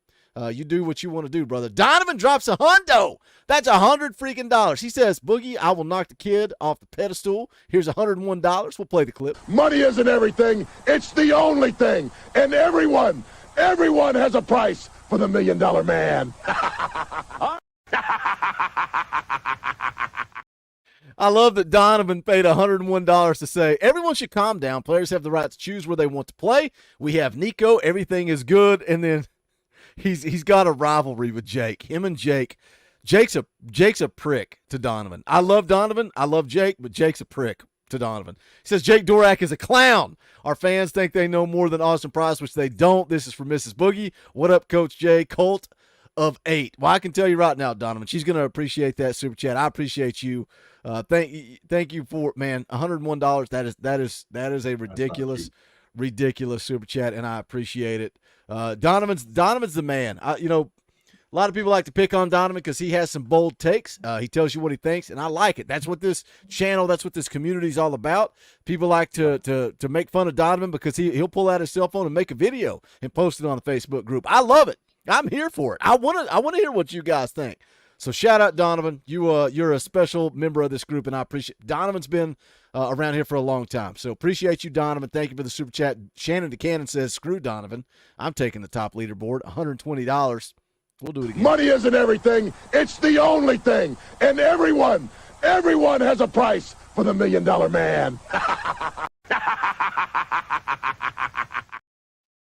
You do what you want to do, brother. Donovan drops a hundo. That's $100 freaking dollars. He says, Boogie, I will knock the kid off the pedestal. Here's $101. We'll play the clip. Money isn't everything. It's the only thing. And everyone has a price for the $1 million man. I love that Donovan paid $101 to say, everyone should calm down. Players have the right to choose where they want to play. We have Nico. Everything is good. And then he's got a rivalry with Jake. Him and Jake. Jake's a prick to Donovan. I love Donovan. I love Jake, but Jake's a prick to Donovan. He says Jake Dorak is a clown. Our fans think they know more than Austin Price, which they don't. This is for Mrs. Boogie. What up, Coach Jay? Colt of 8. Well, I can tell you right now, Donovan, she's going to appreciate that super chat. I appreciate you. Thank you for, man, $101. That is a ridiculous super chat, and I appreciate it. Donovan's the man. A lot of people like to pick on Donovan because he has some bold takes. He tells you what he thinks, and I like it. That's what this channel, that's what this community is all about. People like to make fun of Donovan because he'll pull out his cell phone and make a video and post it on the Facebook group. I love it. I'm here for it. I want to hear what you guys think. So shout out Donovan. You're a special member of this group, and I appreciate. Donovan's been around here for a long time, so appreciate you, Donovan. Thank you for the super chat. Shannon DeCannon says, "Screw Donovan. I'm taking the top leaderboard. $120. We'll do it again." Money isn't everything. It's the only thing. And everyone has a price for the $1 million man.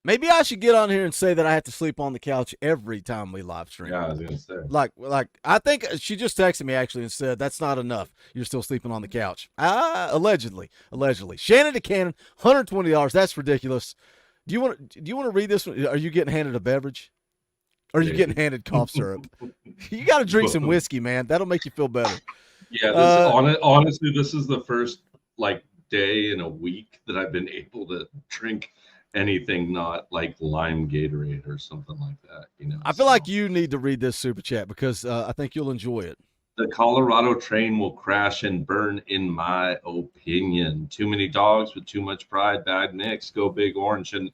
Maybe I should get on here and say that I have to sleep on the couch every time we live stream. Yeah, I was gonna say. Like I think she just texted me actually and said that's not enough. You're still sleeping on the couch. Allegedly. Shannon DeCannon, $120. That's ridiculous. Do you want to read this one? Are you getting handed a beverage? Or are you getting handed cough syrup? You got to drink some whiskey, man. That'll make you feel better. Yeah, honestly, this is the first day in a week that I've been able to drink anything not like lime Gatorade or something like that. I feel like you need to read this super chat because I think you'll enjoy it. The Colorado train will crash and burn, in my opinion. Too many dogs with too much pride, bad mix. Go Big Orange. And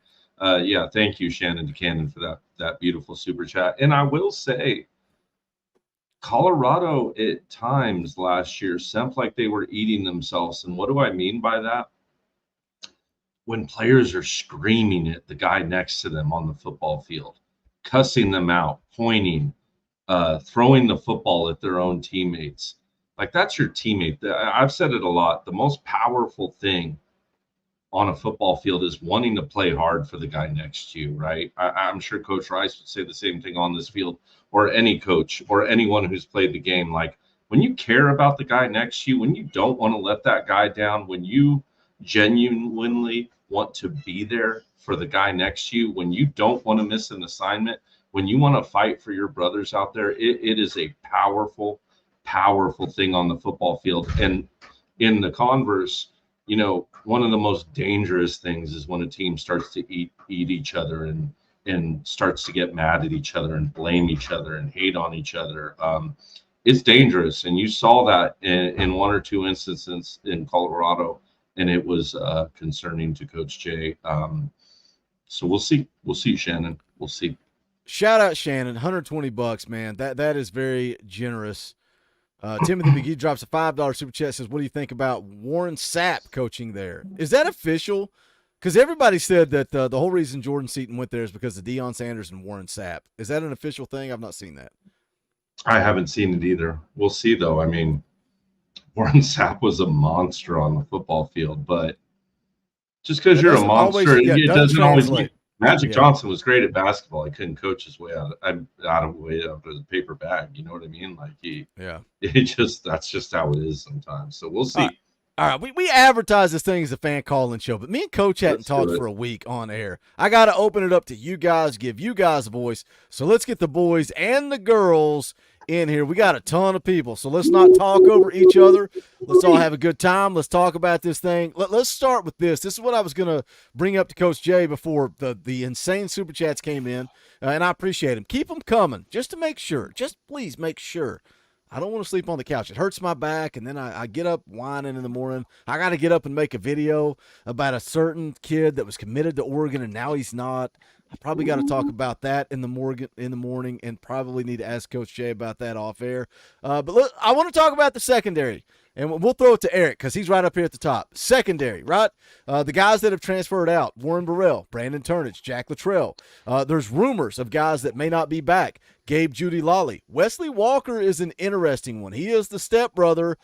yeah, thank you, Shannon DeCannon, for that beautiful super chat. And I will say, Colorado at times last year seemed like they were eating themselves. And what do I mean by that? When players are screaming at the guy next to them on the football field, cussing them out, pointing, throwing the football at their own teammates. Like, that's your teammate. I've said it a lot. The most powerful thing on a football field is wanting to play hard for the guy next to you, right? I'm sure Coach Rice would say the same thing on this field, or any coach or anyone who's played the game. Like, when you care about the guy next to you, when you don't want to let that guy down, when you genuinely want to be there for the guy next to you, when you don't want to miss an assignment, when you want to fight for your brothers out there, it is a powerful thing on the football field. And in the converse, one of the most dangerous things is when a team starts to eat each other and starts to get mad at each other and blame each other and hate on each other. It's dangerous, and you saw that in one or two instances in Colorado, and it was concerning to Coach Jay. So we'll see. We'll see, Shannon. We'll see. Shout out Shannon, $120, man. That is very generous. Timothy McGee drops a $5 super chat, says, what do you think about Warren Sapp coaching there? Is that official? Because everybody said that the whole reason Jordan Seaton went there is because of Deion Sanders and Warren Sapp. Is that an official thing? I've not seen that. I haven't seen it either. We'll see, though. I mean, Warren Sapp was a monster on the football field, but just because you're a monster, it doesn't always mean. Magic Johnson was great at basketball. He couldn't coach his way out of the paper bag. You know what I mean? That's just how it is sometimes. So we'll see. All right. We advertise this thing as a fan calling show, but me and Coach hadn't talked for a week on air. I got to open it up to you guys, give you guys a voice. So let's get the boys and the girls in here. We got a ton of people, so let's not talk over each other. Let's all have a good time. Let's talk about this thing. Let's start with this. This is what I was going to bring up to Coach Jay before the insane super chats came in, and I appreciate them. Keep them coming just to make sure. Just please make sure. I don't want to sleep on the couch. It hurts my back, and then I get up whining in the morning. I got to get up and make a video about a certain kid that was committed to Oregon, and now he's not. I probably got to talk about that in the morning, and probably need to ask Coach Jay about that off air. But look, I want to talk about the secondary, and we'll throw it to Eric because he's right up here at the top. Secondary, right? The guys that have transferred out: Warren Burrell, Brandon Turnage, Jack Luttrell. There's rumors of guys that may not be back. Gabe Judy Lolly. Wesley Walker is an interesting one. He is the stepbrother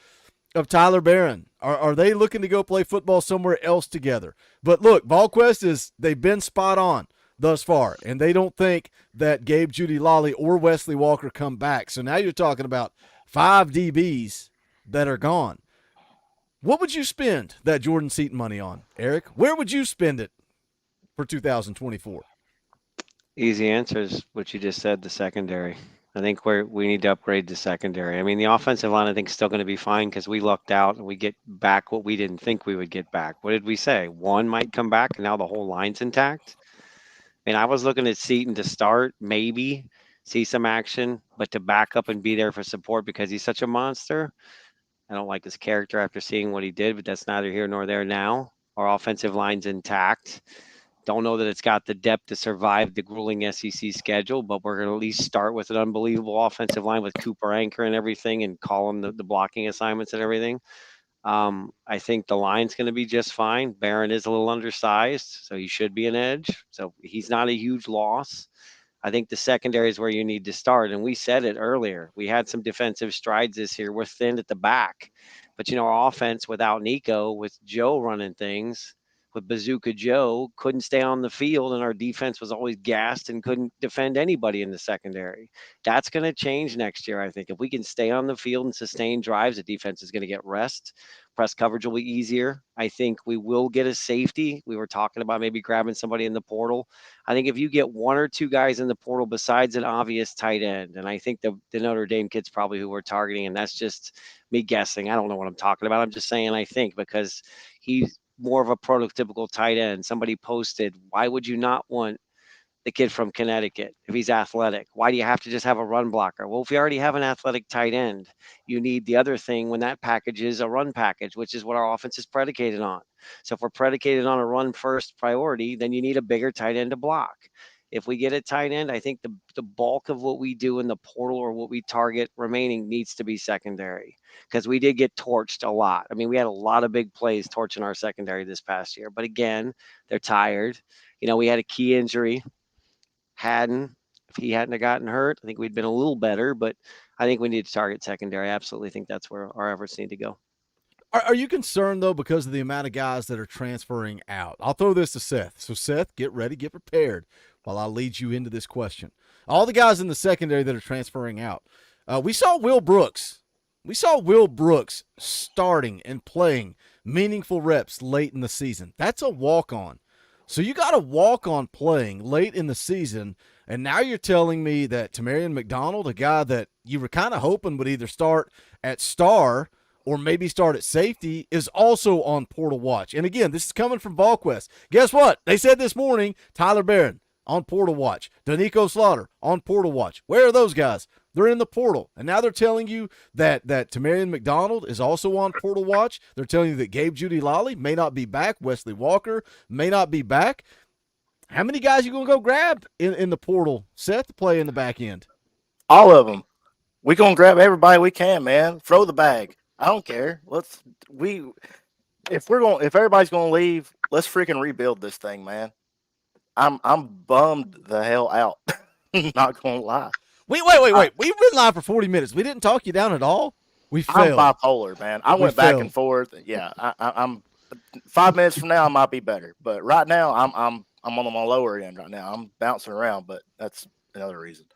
of Tyler Barron. Are they looking to go play football somewhere else together? But look, VolQuest they've been spot on thus far, and they don't think that Gabe Judy Lolly or Wesley Walker come back. So now you're talking about 5 DBs that are gone. What would you spend that Jordan Seaton money on, Eric? Where would you spend it for 2024? Easy answer is what you just said, the secondary. I think we need to upgrade the secondary. I mean, the offensive line, I think, is still going to be fine because we lucked out and we get back what we didn't think we would get back. What did we say? One might come back, and now the whole line's intact. I mean, I was looking at Seaton to start, maybe see some action, but to back up and be there for support because he's such a monster. I don't like his character after seeing what he did, but that's neither here nor there now. Our offensive line's intact. Don't know that it's got the depth to survive the grueling SEC schedule, but we're going to at least start with an unbelievable offensive line with Cooper Anchor and everything and call him the blocking assignments and everything. I think the line's going to be just fine. Barron is a little undersized, so he should be an edge. So he's not a huge loss. I think the secondary is where you need to start. And we said it earlier. We had some defensive strides this year. We're thin at the back. But, our offense without Nico, with Joe running things, with Bazooka Joe, couldn't stay on the field, and our defense was always gassed and couldn't defend anybody in the secondary. That's going to change next year, I think. If we can stay on the field and sustain drives, the defense is going to get rest. Press coverage will be easier. I think we will get a safety. We were talking about maybe grabbing somebody in the portal. I think if you get 1 or 2 guys in the portal besides an obvious tight end, and I think the Notre Dame kid's probably who we're targeting, and that's just me guessing. I don't know what I'm talking about. I'm just saying I think because he's more of a prototypical tight end. Somebody posted, why would you not want the kid from Connecticut if he's athletic? Why do you have to just have a run blocker? Well, if you already have an athletic tight end, you need the other thing when that package is a run package, which is what our offense is predicated on. So if we're predicated on a run first priority, then you need a bigger tight end to block. If we get a tight end, I think the bulk of what we do in the portal or what we target remaining needs to be secondary because we did get torched a lot. I mean, we had a lot of big plays torching our secondary this past year. But again, they're tired. We had a key injury. If he hadn't have gotten hurt, I think we'd been a little better. But I think we need to target secondary. I absolutely think that's where our efforts need to go. Are you concerned, though, because of the amount of guys that are transferring out? I'll throw this to Seth. So, Seth, get ready, get prepared while I lead you into this question. All the guys in the secondary that are transferring out. We saw Will Brooks. We saw Will Brooks starting and playing meaningful reps late in the season. That's a walk-on. So you got a walk-on playing late in the season, and now you're telling me that Tamarion McDonald, a guy that you were kind of hoping would either start at star or maybe start at safety is also on portal watch. And again, this is coming from VolQuest. Guess what? They said this morning, Tyler Barron on portal watch, Nico Slaughter on portal watch. Where are those guys? They're in the portal. And now they're telling you that Tamarian McDonald is also on portal watch. They're telling you that Gabe Judy-Lally may not be back. Wesley Walker may not be back. How many guys you going to go grab in the portal, Seth, to play in the back end? All of them. We going to grab everybody we can, man. Throw the bag. I don't care. If everybody's going to leave, let's freaking rebuild this thing, man. I'm bummed the hell out. Not going to lie. Wait. We've been live for 40 minutes. We didn't talk you down at all. We failed. I'm bipolar, man. I went back and forth. Yeah, I'm 5 minutes from now I might be better, but right now I'm on my lower end right now. I'm bouncing around, but that's another reason.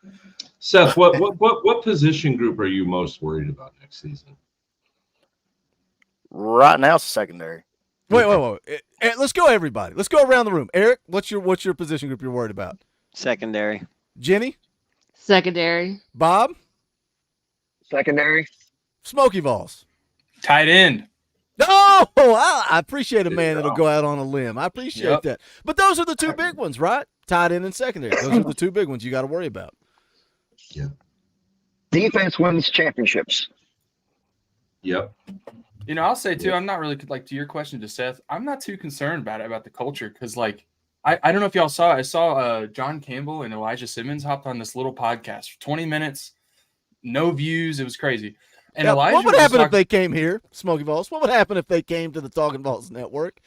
Seth, what position group are you most worried about next season? Right now it's secondary. Wait. Let's go, everybody. Let's go around the room. Eric, what's your position group you're worried about? Secondary. Jenny? Secondary. Bob? Secondary. Smoky Balls? Tight end. Oh, I appreciate a man that'll go out on a limb. I appreciate that. But those are the two big ones, right? Tight end and secondary. Those are the two big ones you got to worry about. Yeah. Defense wins championships. Yep. You know, I'll say too, I'm not really like to your question to Seth. I'm not too concerned about the culture because, like, I don't know if y'all saw. I saw John Campbell and Elijah Simmons hopped on this little podcast for 20 minutes, no views. It was crazy. And Elijah, what would happen if they came here, Smoky Balls? What would happen if they came to the Talkin VAWLS network?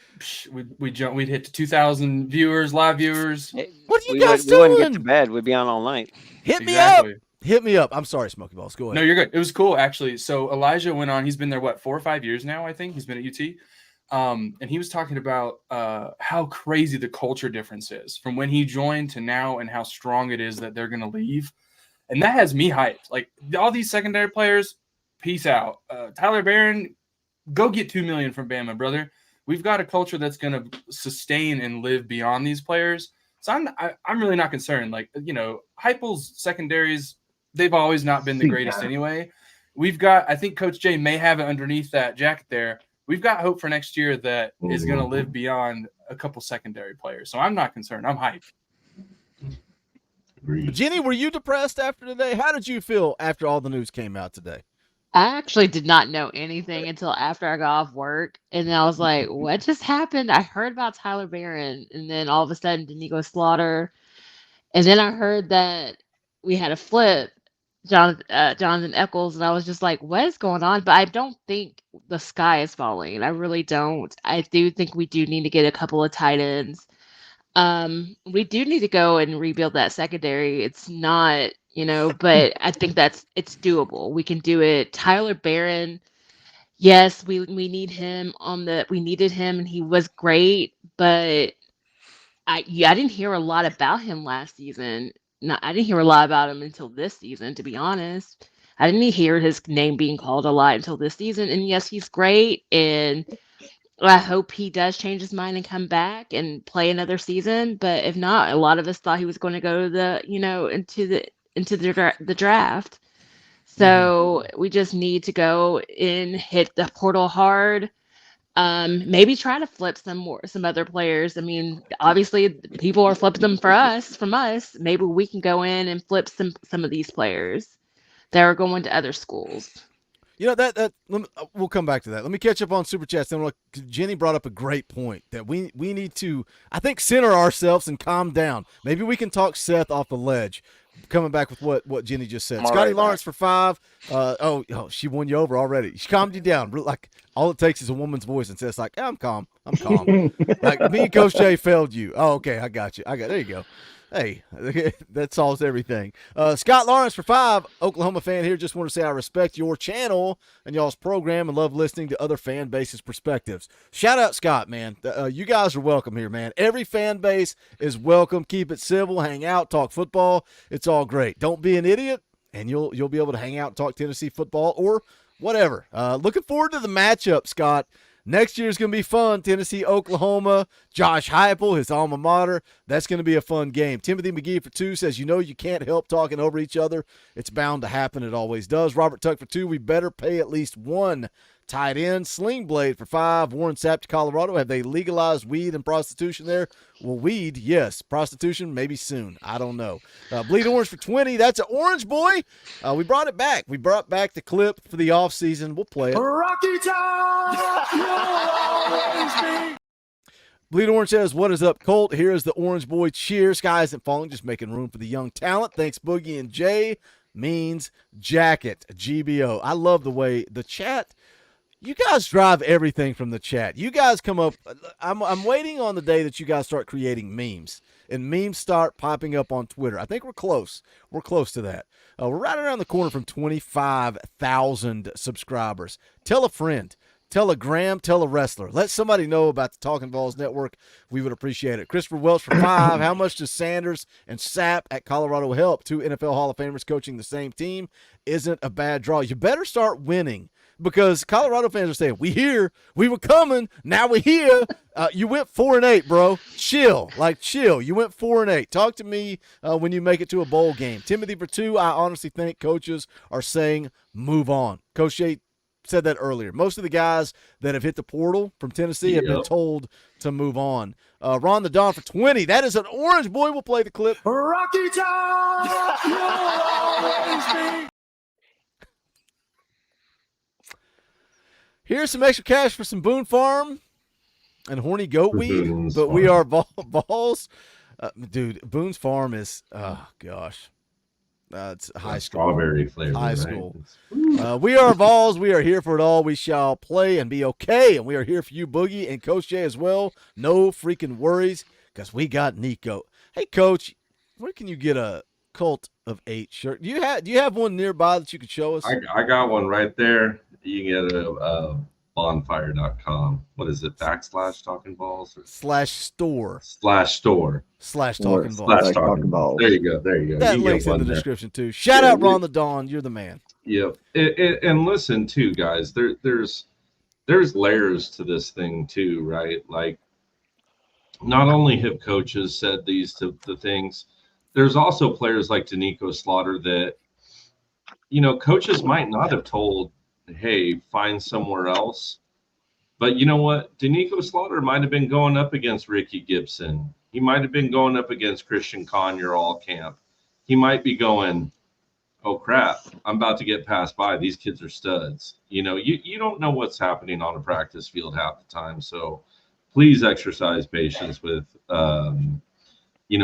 We'd hit to 2,000 viewers, live viewers. What are you guys doing? We wouldn't get to bed. We'd be on all night. Hit me up. Hit me up. I'm sorry, Smoky Balls. Go ahead. No, you're good. It was cool, actually. So Elijah went on. He's been there, 4 or 5 years now, I think. He's been at UT. And he was talking about how crazy the culture difference is from when he joined to now and how strong it is that they're going to leave. And that has me hyped. Like, all these secondary players, peace out. Tyler Barron, go get $2 million from Bama, brother. We've got a culture that's going to sustain and live beyond these players. So I'm really not concerned. Like, you know, Hypo's secondaries, they've always not been the greatest anyway. We've got, I think Coach J may have it underneath that jacket there. We've got hope for next year that is going to live beyond a couple secondary players. So I'm not concerned. I'm hyped. Jenny, were you depressed after today? How did you feel after all the news came out today? I actually did not know anything until after I got off work. And then I was like, what just happened? I heard about Tyler Barron. And then all of a sudden, Nico Slaughter. And then I heard that we had a flip, Jonathan Eccles. And I was just like, what is going on? But I don't think the sky is falling. I really don't. I do think we do need to get a couple of tight ends. We do need to go and rebuild that secondary. It's not, but I think it's doable. We can do it. Tyler Barron, yes, we need him we needed him and he was great, but I didn't hear a lot about him last season. I didn't hear a lot about him until this season, to be honest. I didn't hear his name being called a lot until this season. And yes, he's great. And I hope he does change his mind and come back and play another season. But if not, a lot of us thought he was going to go to into the draft. So we just need to go in, hit the portal hard. Maybe try to flip some other players. I mean, obviously people are flipping them from us. Maybe we can go in and flip some of these players that are going to other schools. That we'll come back to that. Let me catch up on Super Chats. Then Jenny brought up a great point that we need to, I think, center ourselves and calm down. Maybe we can talk Seth off the ledge. Coming back with what Jenny just said. Scotty Lawrence for 5. She won you over already. She calmed you down. Like, all it takes is a woman's voice and says, like, I'm calm. Like, me and Coach Jay failed you. Oh, okay, I got you. There you go. Hey, that solves everything. Scott Lawrence for 5, Oklahoma fan here. Just want to say I respect your channel and y'all's program and love listening to other fan bases' perspectives. Shout out, Scott, man. You guys are welcome here, man. Every fan base is welcome. Keep it civil. Hang out. Talk football. It's all great. Don't be an idiot, and you'll be able to hang out and talk Tennessee football or whatever. Looking forward to the matchup, Scott. Next year is going to be fun. Tennessee, Oklahoma, Josh Hypo, his alma mater. That's going to be a fun game. Timothy McGee for 2 says, you can't help talking over each other. It's bound to happen. It always does. Robert Tuck for 2, we better pay at least one Tight end, Sling Blade for 5. Warren Sapp to Colorado. Have they legalized weed and prostitution there? Well, weed, yes. Prostitution, maybe soon. I don't know. Bleed Orange for 20. That's an Orange Boy. We brought it back. We brought back the clip for the offseason. We'll play it. Rocky Top, you'll always be. Bleed Orange says, what is up, Colt? Here is the Orange Boy cheer. Sky isn't falling, just making room for the young talent. Thanks, Boogie and Jay. Means jacket, GBO. I love the way the chat, you guys drive everything from the chat. You guys come up, I'm waiting on the day that you guys start creating memes, and memes start popping up on Twitter. I think we're close. We're close to that. We're right around the corner from 25,000 subscribers. Tell a friend. Tell a Graham, tell a wrestler. Let somebody know about the Talkin VAWLS Network. We would appreciate it. Christopher Welch for 5. How much does Sanders and Sapp at Colorado help? 2 NFL Hall of Famers coaching the same team isn't a bad draw. You better start winning, because Colorado fans are saying, we here, we were coming, now we're here. You went 4-8, bro. Chill. Chill. You went 4-8. Talk to me when you make it to a bowl game. Timothy for 2. I honestly think coaches are saying move on. Coach Shea said that earlier. Most of the guys that have hit the portal from Tennessee have been told to move on. Ron the Don for 20. That is an Orange Boy. We'll play the clip. Rocky Top, you'll always be. Here's some extra cash for some Boone Farm and horny goat weed, but we are balls. Dude, Boone's Farm is, oh, gosh. It's high school. Strawberry flavor. High school. We are Vols. We are here for it all. We shall play and be okay. And we are here for you, Boogie, and Coach Jay as well. No freaking worries, because we got Nico. Hey, Coach, where can you get a Cult of 8 shirt? Do you have one nearby that you could show us? I got one right there. You can get a bonfire.com. What is it? / Talkin VAWLS or /store. /store. Talkin VAWLS. Talkin VAWLS. There you go. There you go. That you link's in the description too. Shout out Ron the Don. You're the man. Yep. And listen too, guys. There's layers to this thing too, right? Like, not only have coaches said these to the things, there's also players like Nico Slaughter that, coaches might not have told, hey, find somewhere else. But you know what? Nico Slaughter might have been going up against Ricky Gibson. He might have been going up against Christian Conyer all camp. He might be going, oh, crap, I'm about to get passed by. These kids are studs. You don't know what's happening on a practice field half the time. So please exercise patience with,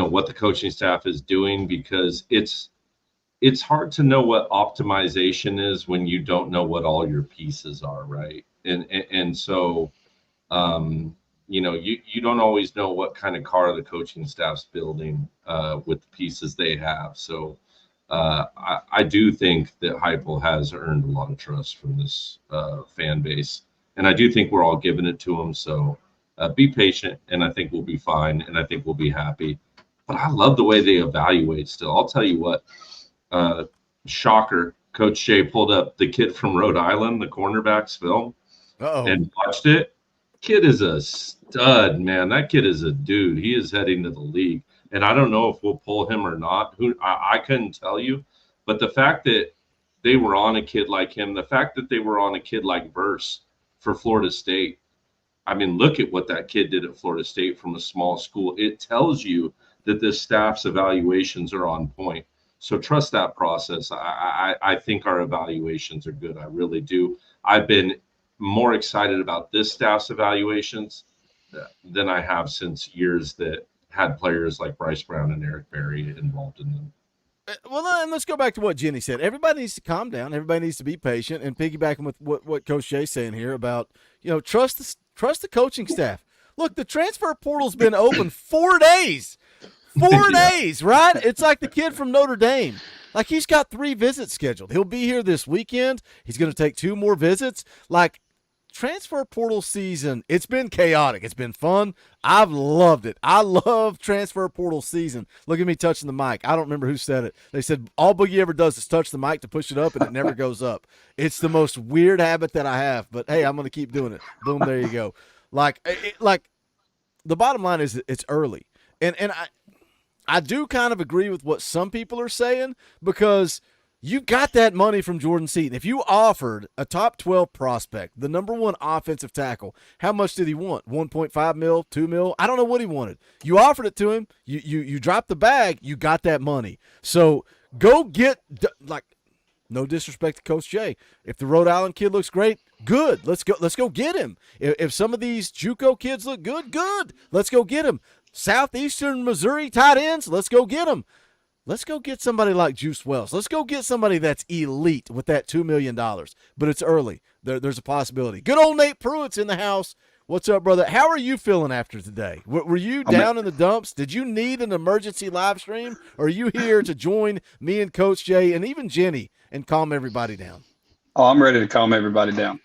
what the coaching staff is doing, because it's hard to know what optimization is when you don't know what all your pieces are, right? And so, you don't always know what kind of car the coaching staff's building with the pieces they have. So I do think that Hypo has earned a lot of trust from this fan base, and I do think we're all giving it to them. So be patient, and I think we'll be fine, and I think we'll be happy. But I love the way they evaluate still. I'll tell you what. Shocker, Coach Shea pulled up the kid from Rhode Island, the cornerback's film, and watched it. Kid is a stud, man. That kid is a dude. He is heading to the league, and I don't know if we'll pull him or not. I couldn't tell you, but the fact that they were on a kid like him, the fact that they were on a kid like Verse for Florida State, I mean, look at what that kid did at Florida State from a small school. It tells you that this staff's evaluations are on point. So trust that process. I think our evaluations are good. I really do. I've been more excited about this staff's evaluations than I have since years that had players like Bryce Brown and Eric Berry involved in them. Well, and let's go back to what Jenny said. Everybody needs to calm down. Everybody needs to be patient. And piggybacking with what Coach Shay's saying here about, trust the coaching staff. Look, the transfer portal's been open 4 days. 4 days, right? It's like the kid from Notre Dame. Like, he's got 3 visits scheduled. He'll be here this weekend. He's going to take 2 more visits. Like, transfer portal season, it's been chaotic. It's been fun. I've loved it. I love transfer portal season. Look at me touching the mic. I don't remember who said it. They said all Boogie ever does is touch the mic to push it up, and it never goes up. It's the most weird habit that I have. But, hey, I'm going to keep doing it. Boom, there you go. Like, the bottom line is it's early. And I do kind of agree with what some people are saying, because You got that money from Jordan Seaton. If you offered a top 12 prospect, the number one offensive tackle, how much did he want? 1.5 mil, 2 mil? I don't know what he wanted. You offered it to him. You dropped the bag. You got that money. So go get, like, no disrespect to Coach Jay. If the Rhode Island kid looks great, good. Let's go get him. If some of these JUCO kids look good, good. Let's go get him. Southeastern Missouri tight ends, let's go get them. Let's go get somebody like Juice Wells. Let's go get somebody that's elite with that $2 million. But it's early. There's a possibility. Good old Nate Pruitt's in the house. What's up, brother? How are you feeling after today? Were you down in the dumps? Did you need an emergency live stream? Or are you here to join me and Coach Jay and even Jenny and calm everybody down? Oh, I'm ready to calm everybody down.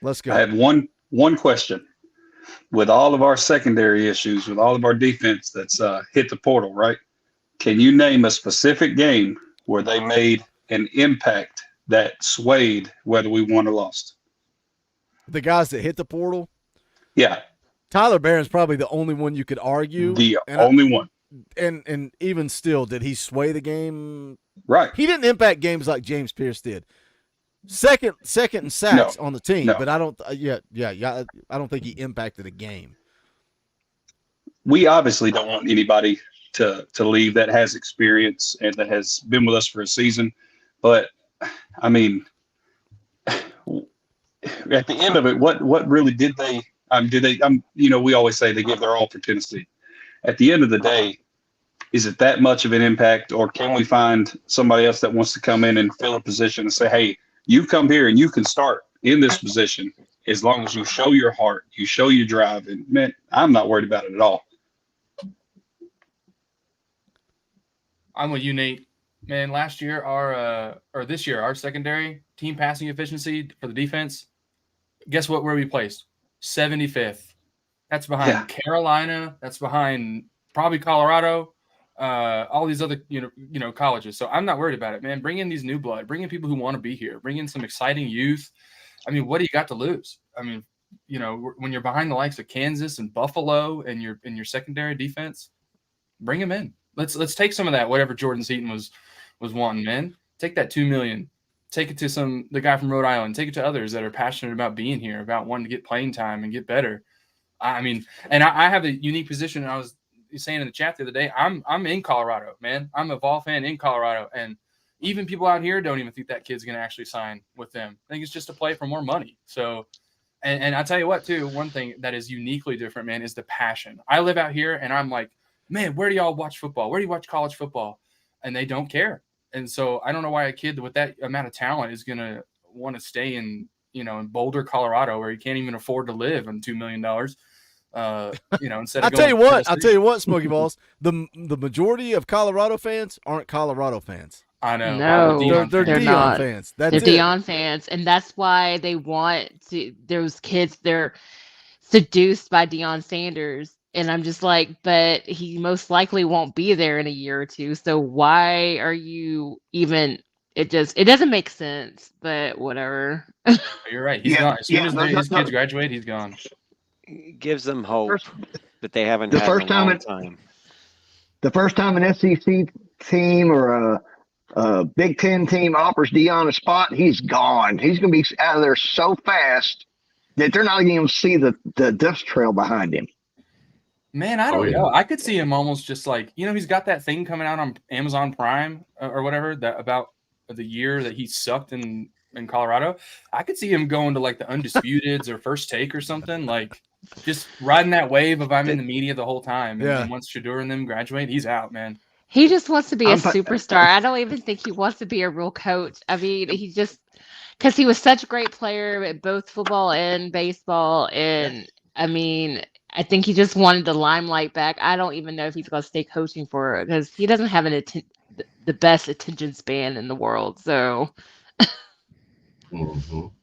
Let's go. I have one question. With all of our secondary issues, with all of our defense that's hit the portal, right? Can you name a specific game where they made an impact that swayed whether we won or lost? The guys that hit the portal? Yeah. Tyler Barron's probably the only one you could argue. The only one. And even still, did he sway the game? Right. He didn't impact games like James Pierce did. Second in sacks on the team, but I don't. I don't think he impacted a game. We obviously don't want anybody to leave that has experience and that has been with us for a season, but I mean, at the end of it, what really did they? We always say they give their all for Tennessee. At the end of the day, is it that much of an impact, or can we find somebody else that wants to come in and fill a position and say, hey, you come here and you can start in this position as long as you show your heart, you show your drive, and man, I'm not worried about it at all. I'm with you, Nate. Man, last year this year, our secondary team passing efficiency for the defense, guess what? Where we placed? 75th. That's behind Carolina. That's behind probably Colorado. All these other colleges. So I'm not worried about it, man. Bring in these new blood. Bring in people who want to be here. Bring in some exciting youth. I mean, what do you got to lose? I mean, when you're behind the likes of Kansas and Buffalo and you're in your secondary defense, bring them in. Let's take some of that, whatever Jordan Seaton was wanting, man. Take that $2 million. Take it to the guy from Rhode Island. Take it to others that are passionate about being here, about wanting to get playing time and get better. I mean, and I have a unique position. I was saying in the chat the other day, I'm in Colorado, man. I'm a Vol fan in Colorado, and even people out here don't even think that kid's going to actually sign with them. I think it's just a play for more money. So, and I'll tell you what, too, one thing that is uniquely different, man, is the passion. I live out here, and I'm like, man, where do y'all watch football? Where do you watch college football? And they don't care. And so I don't know why a kid with that amount of talent is going to want to stay in Boulder, Colorado, where he can't even afford to live on $2 million. Instead of I'll tell you what, Smokey Balls, the majority of Colorado fans aren't Colorado fans. I know. No, they're Deion not. fans. They're Deion fans, and that's why they want to. Those kids, they're seduced by Deion Sanders, and I'm just like, but he most likely won't be there in a year or two. So why are you even? It doesn't make sense. But whatever. You're right. He's gone. As soon as his kids graduate, he's gone. Gives them hope that they haven't had in a long time. The first time an SEC team or a Big Ten team offers Deion a spot, he's gone. He's going to be out of there so fast that they're not going to see the dust trail behind him. Man, I don't know. I could see him almost just like, he's got that thing coming out on Amazon Prime or whatever that about the year that he sucked in Colorado. I could see him going to like the Undisputeds or First Take or something, like just riding that wave of I'm in the media the whole time. And then once Shador and them graduate, he's out, man. He just wants to be a superstar. I don't even think he wants to be a real coach. I mean, he just because he was such a great player at both football and baseball. And I mean, I think he just wanted the limelight back. I don't even know if he's going to stay coaching for it because he doesn't have the best attention span in the world. So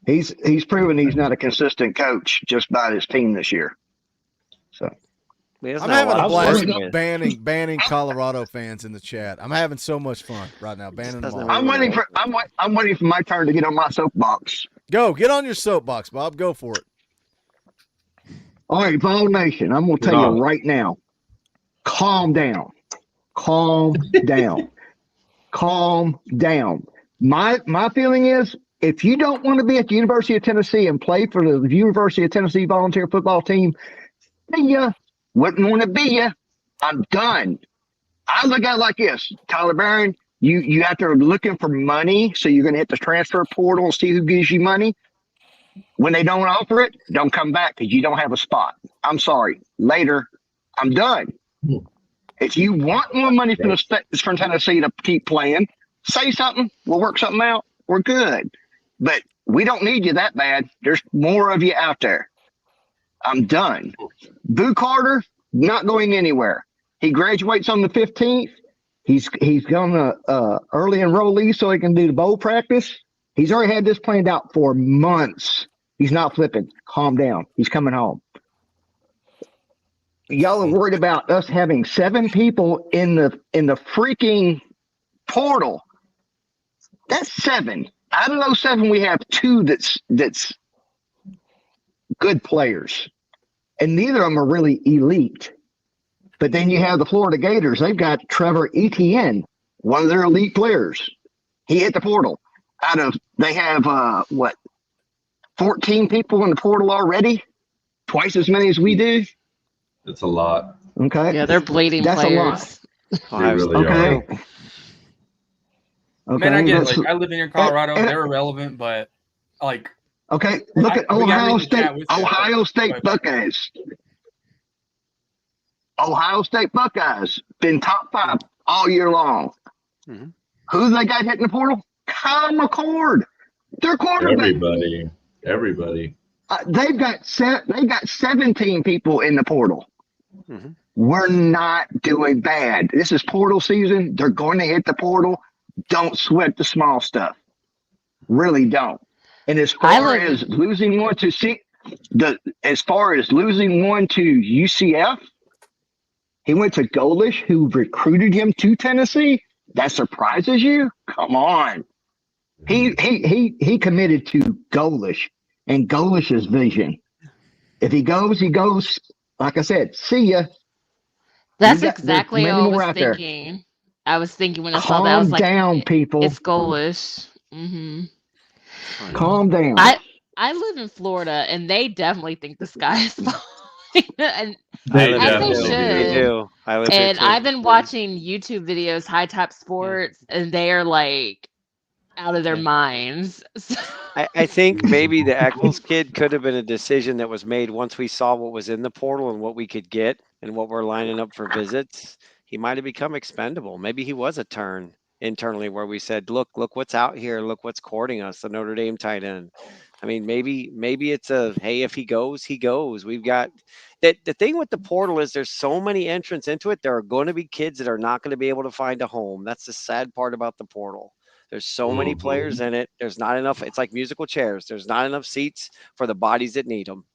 he's proven he's not a consistent coach just by his team this year. So I'm having a blast banning Colorado fans in the chat. I'm having so much fun right now banning them all. I'm waiting for my turn to get on my soapbox. Go get on your soapbox, Bob. Go for it. All right, Vol Nation, I'm going to tell you right now, calm down. Calm down. Calm down. My feeling is, if you don't want to be at the University of Tennessee and play for the University of Tennessee volunteer football team, then you wouldn't want to be you. I'm done. I look at it like this, Tyler Barron. You out there looking for money, so you're going to hit the transfer portal and see who gives you money. When they don't offer it, don't come back because you don't have a spot. I'm sorry. Later, I'm done. If you want more money from Tennessee to keep playing, say something. We'll work something out. We're good. But we don't need you that bad. There's more of you out there. I'm done. Boo Carter, not going anywhere. He graduates on the 15th. He's going to early enrollee so he can do the bowl practice. He's already had this planned out for months. He's not flipping. Calm down. He's coming home. Y'all are worried about us having 7 people in the freaking portal. That's 7. Out of those 7, we have 2 that's good players, and neither of them are really elite. But then you have the Florida Gators. They've got Trevor Etienne, one of their elite players. He hit the portal. They have 14 people in the portal already, twice as many as we do. It's a lot. Okay. Yeah, they're bleeding That's players. a lot. They really Okay. are. Okay. Man, I get it. that's- Like, I live in Colorado. They're irrelevant, but like, Okay, look at we gotta Ohio read the State. chat with you. Ohio State But- Buckeyes. Ohio State Buckeyes been top 5 all year long. Mhm. Who they got hitting the portal? Kyle McCord. Their quarterback. Everybody. They've got 17 people in the portal. Mhm. We're not doing bad. This is portal season. They're going to hit the portal. Don't sweat the small stuff. Really don't. And as far as losing one to UCF, he went to Golish, who recruited him to Tennessee. That surprises you? Come on. He committed to Golish and Golish's vision. If he goes, he goes. Like I said, see ya. That's There's exactly many what I more was out there. thinking. I was thinking when I saw that, I was Calm like, down, people. it's goalish. Hmm. Calm down. I live in Florida, and they definitely think the sky is falling. And I live as here they too. should. Me too. I live here And too. I've been watching YouTube videos, High Top Sports, and they are like out of their minds. So- I think maybe the Eccles kid could have been a decision that was made once we saw what was in the portal and what we could get and what we're lining up for visits. He might have become expendable. Maybe he was a turn internally where we said, look what's out here. Look what's courting us, the Notre Dame tight end. I mean, maybe it's a, hey, if he goes, he goes. We've got that. The thing with the portal is there's so many entrants into it. There are going to be kids that are not going to be able to find a home. That's the sad part about the portal. There's so many players in it. There's not enough. It's like musical chairs. There's not enough seats for the bodies that need them.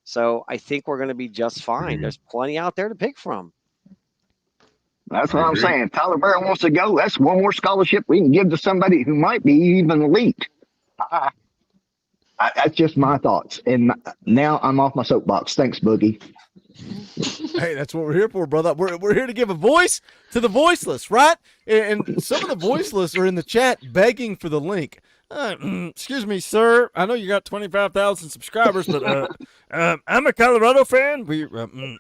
So I think we're going to be just fine. There's plenty out there to pick from. That's what I'm saying. If Tyler Barron wants to go, that's one more scholarship we can give to somebody who might be even elite. That's just my thoughts. And now I'm off my soapbox. Thanks, Boogie. Hey, that's what we're here for, brother. We're here to give a voice to the voiceless, right? And some of the voiceless are in the chat begging for the link. Excuse me, sir. I know you got 25,000 subscribers, but I'm a Colorado fan.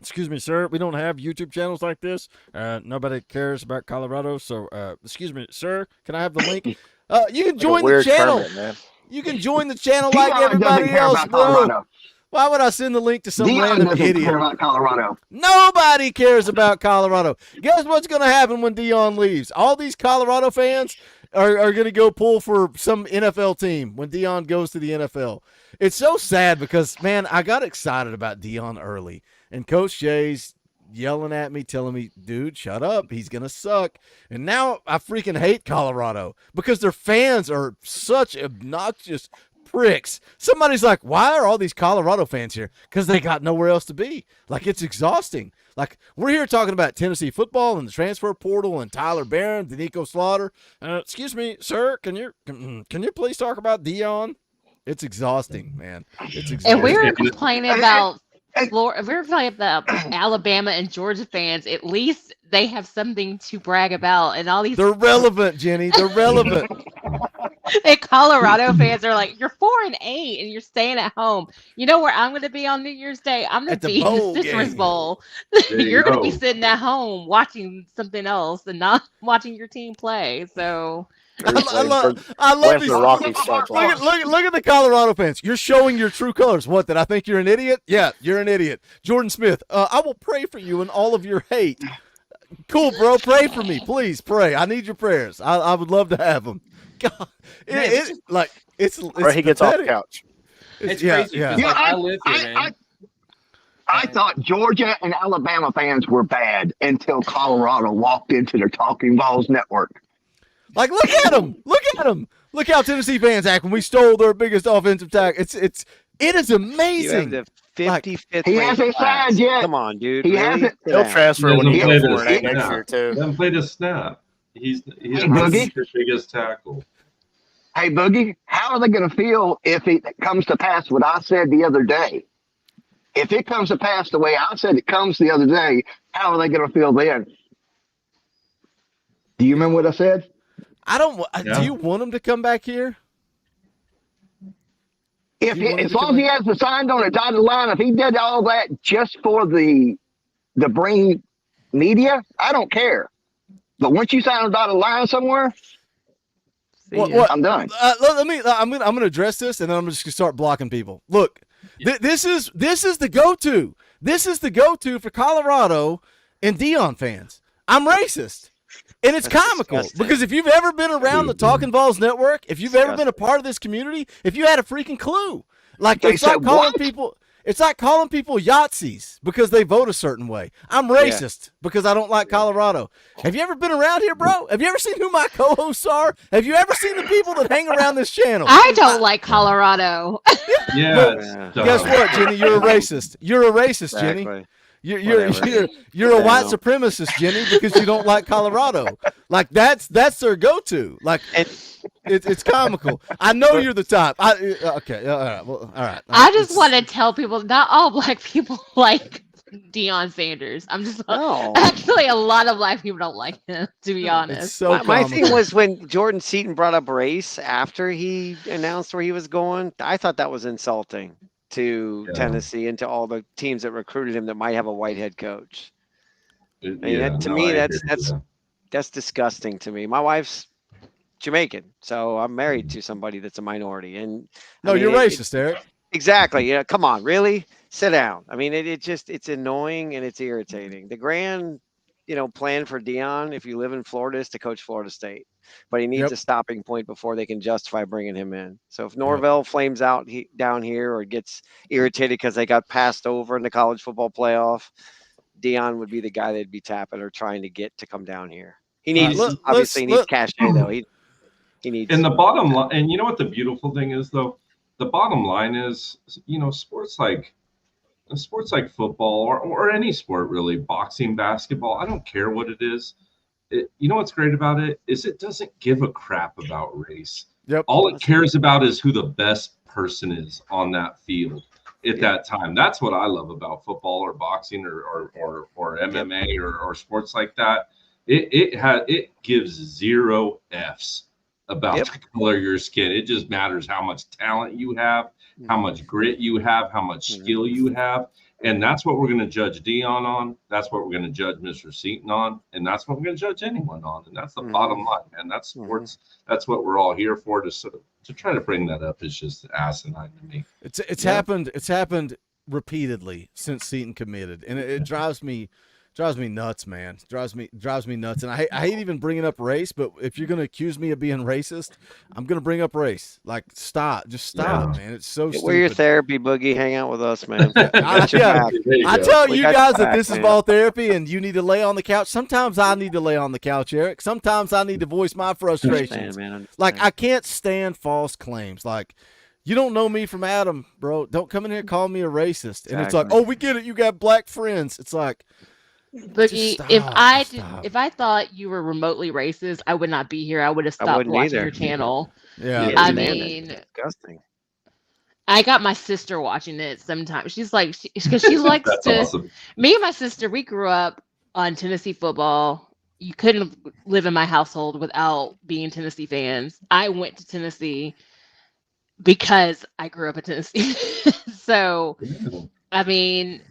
Excuse me, sir. We don't have YouTube channels like this. Nobody cares about Colorado. So, excuse me, sir. Can I have the link? You can join the channel. Man. You can join the channel like everybody else, bro. Why would I send the link to some random idiot? Care about Colorado. Nobody cares about Colorado. Guess what's going to happen when Dion leaves? All these Colorado fans are going to go pull for some NFL team when Dion goes to the NFL. It's so sad because, man, I got excited about Dion early. And Coach Jay's yelling at me, telling me, dude, shut up. He's going to suck. And now I freaking hate Colorado because their fans are such obnoxious pricks. Somebody's like, why are all these Colorado fans here? Because they got nowhere else to be. Like, it's exhausting. Like, we're here talking about Tennessee football and the transfer portal and Tyler Barron, the Nico Slaughter. Excuse me, sir, can you please talk about Dion? It's exhausting, man. It's exhausting. And we were complaining about Florida. We were complaining about Alabama and Georgia fans. At least they have something to brag about, and all these. They're relevant, Jenny. They're relevant. And Colorado fans are like, you're 4-8 and you're staying at home. You know where I'm going to be on New Year's Day? I'm going At to the be in the bowl Citrus game. Bowl. There you You're going to be go. sitting at home watching something else and not watching your team play. So I Waiting love for these. the Rockies to start Look at, playing. look at the Colorado fans. You're showing your true colors. What, did I think you're an idiot? Yeah, you're an idiot. Jordan Smith, I will pray for you and all of your hate. Cool, bro. Pray for me. Please pray. I need your prayers. I would love to have them. God, it's Or he gets off the pathetic. couch. It's Yeah, crazy. yeah. 'cause, Yeah, like, I live here, man. I thought Georgia and Alabama fans were bad until Colorado walked into their Talking VAWLS network. Like, look at them. Look at them. Look how Tennessee fans act when we stole their biggest offensive tackle. It is You amazing. have the 55th He ranked hasn't class. signed yet. Come on, dude. He Really? hasn't. Sit He'll down. transfer when he Doesn't gets play the 4-8 next snap. year too. Doesn't play the snap. He's Hey, not Boogie. the biggest tackle. Hey, Boogie, how are they going to feel if it comes to pass what I said the other day? If it comes to pass the way I said it comes the other day, how are they going to feel then? Do you remember what I said? I don't. Yeah. Do you want him to come back here? If You want him as to long come as he has the signed on a dotted line, if he did all that just for the bring media, I don't care. But once you sign a dotted line somewhere, I'm done. Let me. I'm gonna address this, and then I'm just gonna start blocking people. Look, this is the go-to. This is the go-to for Colorado and Dion fans. I'm racist. And it's That's comical disgusting. because if you've ever been around the Talkin VAWLS network, if you've ever been a part of this community, if you had a freaking clue, like They it's like said calling what? people, it's like calling people Yahtzees because they vote a certain way. I'm racist because I don't like Colorado. Have you ever been around here, bro? Have you ever seen who my co-hosts are? Have you ever seen the people that hang around this channel? I don't like Colorado. Yeah. Guess what, Jenny? You're a racist. You're a racist, Jenny. Exactly. You're Whatever. a white supremacist, Jenny, because you don't like Colorado. Like that's their go-to. Like it's comical. I know you're the type. Okay. All right. Well, all right. I just want to tell people not all black people like Deion Sanders. I'm just No. actually a lot of black people don't like him, to be honest. It's so My comical. thing was when Jordan Seaton brought up race after he announced where he was going. I thought that was insulting to Tennessee and to all the teams that recruited him that might have a white head coach. I mean, to me, that's disgusting to me. My wife's Jamaican, so I'm married to somebody that's a minority. And No, you're racist, Eric. Exactly. Yeah. Come on, really? Sit down. I mean, it's annoying and it's irritating. The grand, plan for Dion, if you live in Florida, is to coach Florida State, but he needs a stopping point before they can justify bringing him in. So if Norvell flames out down here or gets irritated because they got passed over in the college football playoff, Dion would be the guy they'd be tapping or trying to get to come down here. He needs obviously needs cachet though. He needs. And the bottom line, and you know what the beautiful thing is though, the bottom line is, sports like football or any sport really, boxing, basketball, I don't care what it is. You know what's great about it is it doesn't give a crap about race. Yep. All it cares about is who the best person is on that field at that time. That's what I love about football or boxing or MMA or sports like that. It gives 0 Fs about the color of your skin. It just matters how much talent you have, how much grit you have, how much skill you have. And that's what we're going to judge Dion on. That's what we're going to judge Mr. Seaton on. And that's what we're going to judge anyone on. And that's the bottom line, man. That's sports. That's what we're all here for. To try to bring that up is just asinine to me. It's happened. It's happened repeatedly since Seaton committed. And it drives me nuts, man. Drives me nuts. And I hate even bringing up race, but if you're going to accuse me of being racist, I'm going to bring up race. Like, stop. Just stop, man. It's so stupid. We're your therapy, Boogie. Hang out with us, man. I tell you guys that this is ball therapy and you need to lay on the couch. Sometimes I need to lay on the couch, Eric. Sometimes I need to voice my frustrations. Like, I can't stand false claims. Like, you don't know me from Adam, bro. Don't come in here and call me a racist. And it's like, oh, we get it. You got black friends. It's like, Boogie, if I thought you were remotely racist, I would not be here. I would have stopped watching your channel. Yeah. I mean, disgusting. I got my sister watching it sometimes. She's like, because she likes to. Awesome. Me and my sister, we grew up on Tennessee football. you couldn't live in my household without being Tennessee fans. I went to Tennessee because I grew up in Tennessee. So, I mean,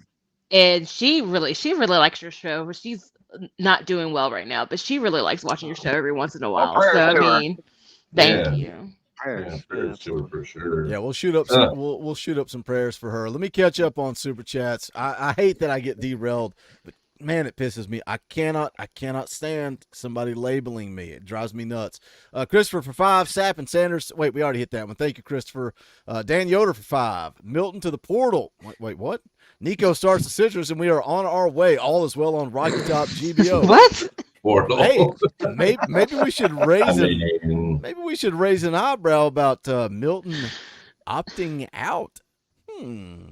and she really likes your show. She's not doing well right now, but she really likes watching your show every once in a Well, while. So, prayers I to her. mean, thank Yeah. you. Yeah, Prayers. prayers to her for sure. Yeah, we'll shoot up some we'll shoot up some prayers for her. Let me catch up on super chats. I hate that I get derailed, but man, it pisses me. I cannot stand somebody labeling me. It drives me nuts. Christopher for 5, Sapp and Sanders. Wait, we already hit that one. Thank you, Christopher. Dan Yoder for 5. Milton to the portal. Wait, what? Nico starts the citrus, and we are on our way. All is well on Rocky Top GBO. What? Portal. Hey, maybe we should raise an eyebrow about Milton opting out.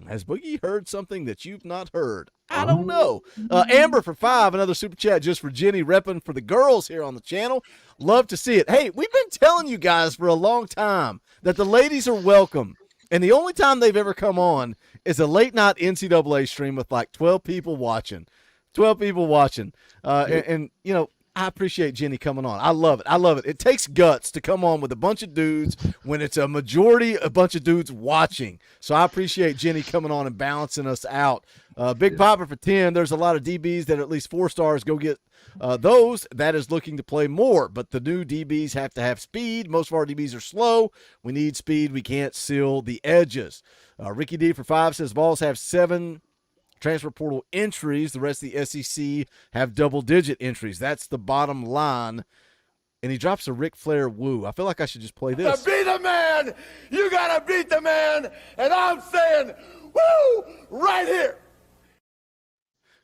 Has Boogie heard something that you've not heard? I don't know. Amber for 5, another super chat just for Jenny, repping for the girls here on the channel. Love to see it. Hey, we've been telling you guys for a long time that the ladies are welcome. And the only time they've ever come on is a late night NCAA stream with like 12 people watching. 12 people watching. And you know, I appreciate Jenny coming on. I love it. It takes guts to come on with a bunch of dudes when it's a bunch of dudes watching. So I appreciate Jenny coming on and balancing us out. Big Popper for 10. There's a lot of DBs that are at least 4 stars. Go get those. That is looking to play more. But the new DBs have to have speed. Most of our DBs are slow. We need speed. We can't seal the edges. Ricky D for 5 says Vols have 7 transfer portal entries. The rest of the SEC have double-digit entries. That's the bottom line. And he drops a Ric Flair woo. I feel like I should just play this. To be the man, you gotta beat the man, and I'm saying, woo, right here.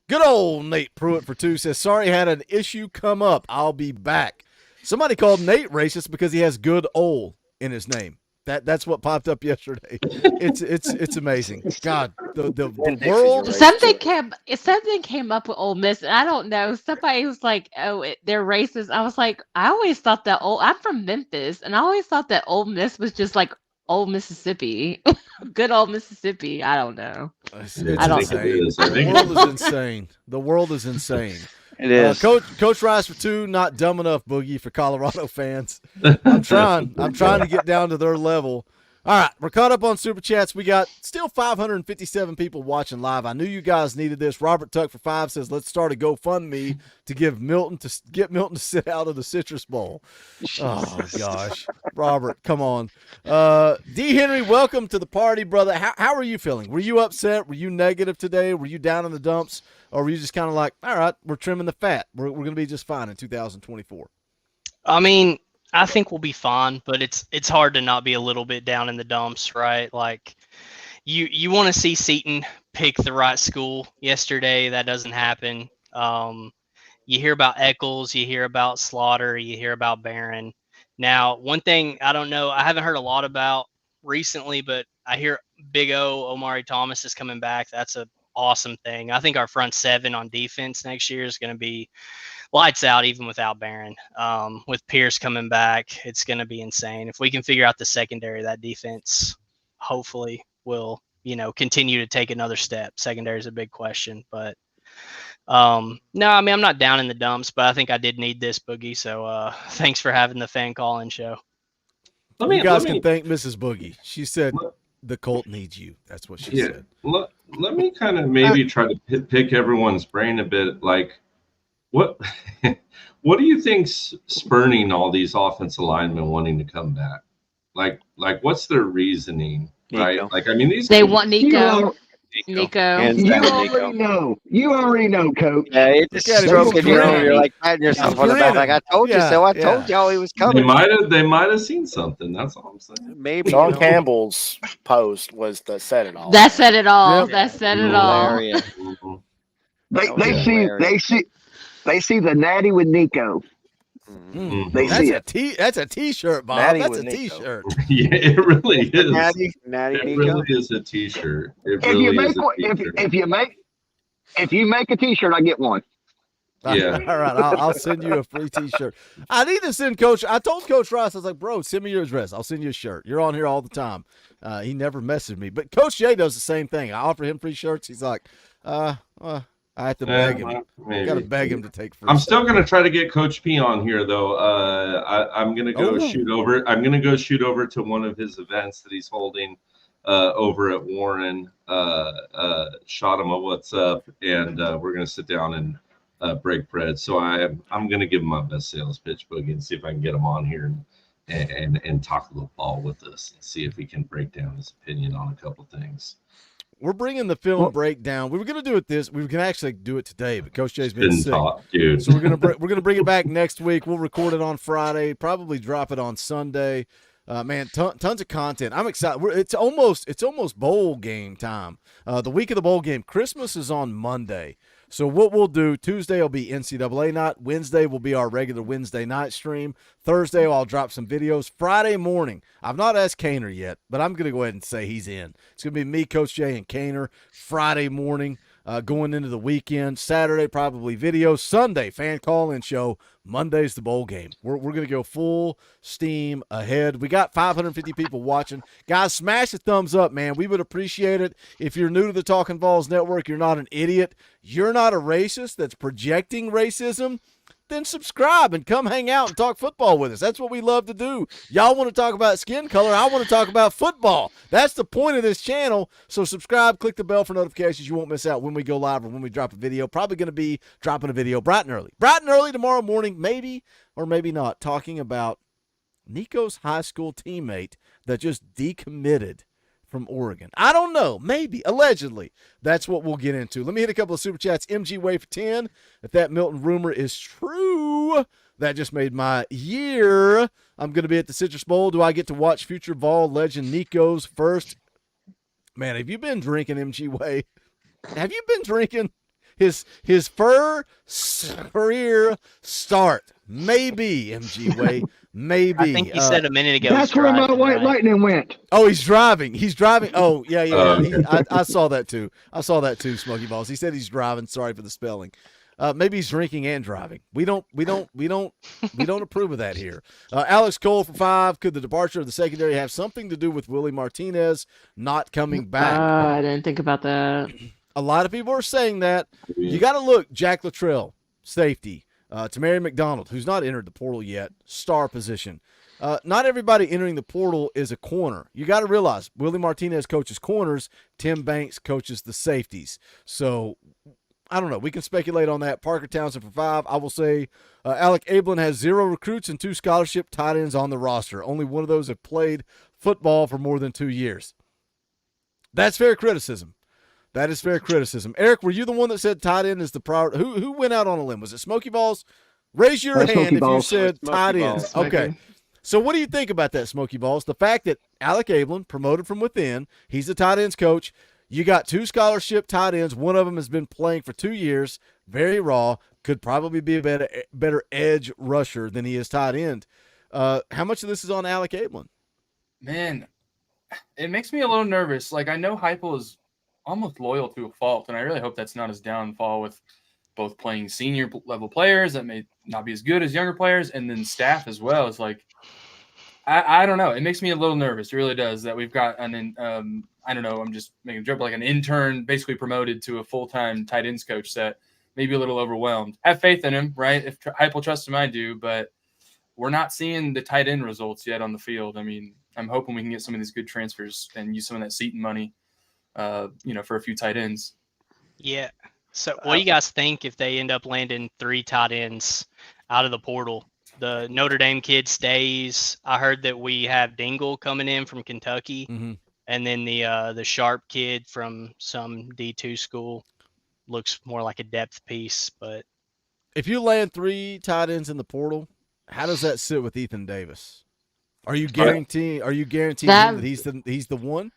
Good old Nate Pruitt for 2 says, sorry, had an issue come up. I'll be back. Somebody called Nate racist because he has good old in his name. That's what popped up yesterday. It's amazing. God, the world. Something came up with Ole Miss, and I don't know. Somebody was like, "Oh, they're racist." I was like, I always thought that I'm from Memphis, and I always thought that Ole Miss was just like old Mississippi, good old Mississippi. I don't know. I don't know. The world is insane. The world is insane. It is. Coach Rice for 2, not dumb enough, Boogie, for Colorado fans. I'm trying to get down to their level. All right, we're caught up on Super Chats. We got still 557 people watching live. I knew you guys needed this. Robert Tuck for 5 says, let's start a GoFundMe to get Milton to sit out of the Citrus Bowl. Oh, gosh. Robert, come on. D. Henry, welcome to the party, brother. How are you feeling? Were you upset? Were you negative today? Were you down in the dumps? Or were you just kind of like, all right, we're trimming the fat. We're going to be just fine in 2024? I mean, I think we'll be fine, but it's hard to not be a little bit down in the dumps, right? Like you want to see Seton pick the right school yesterday. That doesn't happen. You hear about Eccles, you hear about Slaughter, you hear about Barron. Now, one thing I don't know, I haven't heard a lot about recently, but I hear Big O, Omari Thomas is coming back. That's a awesome thing. I think our front 7 on defense next year is going to be lights out even without Barron. With Pierce coming back, it's going to be insane. If we can figure out the secondary, that defense hopefully will, continue to take another step. Secondary is a big question, but no, I mean, I'm not down in the dumps, but I think I did need this, Boogie. So thanks for having the fan call-in show. You guys can thank Mrs. Boogie. She said the Colt needs you. That's what she said. Let me kind of maybe try to pick everyone's brain a bit. Like, what do you think's spurning all these offensive linemen wanting to come back? Like what's their reasoning? Nico. Right? Like, I mean, They want Nico. Nico. You already know, Coach. Yeah, it just stroking you over. You're like patting yourself on the back. Like, I told you so. I told y'all he was coming. They might have seen something. That's all I'm saying. Maybe. John Campbell's post was the said it all. That said it all. Yep. That said it all. They see the natty with Nico. They see it. That's a T-shirt, Bob. Natty That's with a Nico. T-shirt. Yeah, it really is. Natty It Nico. really is a T-shirt. If you make a T-shirt, I get one. Yeah. All right, I'll send you a free T-shirt. I need to send Coach. I told Coach Rice, I was like, bro, send me your address. I'll send you a shirt. You're on here all the time. He never messaged me, but Coach Jay does the same thing. I offer him free shirts. He's like, I have to beg him. Maybe. Got to beg him to take first. I'm still going to try to get Coach P on here, though. I'm going to go shoot over. I'm going to go shoot over to one of his events that he's holding over at Warren. Shot him a what's up, and we're going to sit down and break bread. So I'm going to give him my best sales pitch, Boogie, and see if I can get him on here and talk a little ball with us and see if we can break down his opinion on a couple things. We're bringing the film breakdown. We were going to do it we were going to actually do it today, but Coach J's been sick. Dude. So we're going to bring it back next week. We'll record it on Friday, probably drop it on Sunday. Man, tons of content. I'm excited. It's almost bowl game time. The week of the bowl game. Christmas is on Monday. So what we'll do, Tuesday will be NCAA night. Wednesday will be our regular Wednesday night stream. Thursday, I'll drop some videos. Friday morning, I've not asked Kaner yet, but I'm going to go ahead and say he's in. It's going to be me, Coach Jay, and Kaner Friday morning going into the weekend. Saturday, probably video. Sunday, fan call-in show. Monday's the bowl game. We're going to go full steam ahead. We got 550 people watching. Guys, smash the thumbs up, man. We would appreciate it. If you're new to the Talkin VAWLS Network, you're not an idiot, you're not a racist that's projecting racism, then subscribe and come hang out and talk football with us. That's what we love to do. Y'all want to talk about skin color. I want to talk about football. That's the point of this channel. So subscribe, click the bell for notifications. You won't miss out when we go live or when we drop a video. Probably going to be dropping a video bright and early. Bright and early tomorrow morning, maybe or maybe not, talking about Nico's high school teammate that just decommitted from Oregon. I don't know. Maybe. Allegedly. That's what we'll get into. Let me hit a couple of super chats. MG Way for 10. If that Milton rumor is true, that just made my year. I'm going to be at the Citrus Bowl. Do I get to watch future Vol legend Nico's first? Man, have you been drinking, MG Way? Have you been drinking? His career start. Maybe, MG Way. Maybe. I think he said a minute ago. That's where my white lightning went. Oh, he's driving. He's driving. Oh, yeah. I saw that too. Smokey Balls. He said he's driving. Sorry for the spelling. Maybe he's drinking and driving. We don't approve of that here. Alex Cole for 5. Could the departure of the secondary have something to do with Willie Martinez not coming back? I didn't think about that. A lot of people are saying that. You got to look. Jack Luttrell, safety. Tamari McDonald, who's not entered the portal yet, star position. Not everybody entering the portal is a corner. You got to realize Willie Martinez coaches corners, Tim Banks coaches the safeties. So I don't know. We can speculate on that. Parker Townsend for 5. I will say Alec Ablin has 0 recruits and 2 scholarship tight ends on the roster. Only one of those have played football for more than 2 years. That's fair criticism. That is fair criticism. Eric, were you the one that said tight end is the priority? Who went out on a limb? Was it Smokey Balls? Raise your hand if you said tight ends. Okay. So what do you think about that, Smokey Balls? The fact that Alec Ablin, promoted from within, he's the tight ends coach. You got 2 scholarship tight ends. One of them has been playing for 2 years, very raw, could probably be a better edge rusher than he is tight end. How much of this is on Alec Ablin? Man, it makes me a little nervous. Like, I know Hypo is almost loyal to a fault, and I really hope that's not his downfall with both playing senior level players that may not be as good as younger players, and then staff as well. It's like, I don't know. It makes me a little nervous. It really does that we've got I don't know. I'm just making a joke, like an intern basically promoted to a full-time tight ends coach that maybe a little overwhelmed. Have faith in him, right? If Hypo trusts him, I do, but we're not seeing the tight end results yet on the field. I mean, I'm hoping we can get some of these good transfers and use some of that Seton money for a few tight ends. Yeah. So what do you guys think if they end up landing 3 tight ends out of the portal? The Notre Dame kid stays. I heard that we have Dingle coming in from Kentucky, and then the Sharp kid from some D2 school looks more like a depth piece. But if you land 3 tight ends in the portal, how does that sit with Ethan Davis? Are you guaranteeing him that he's the one?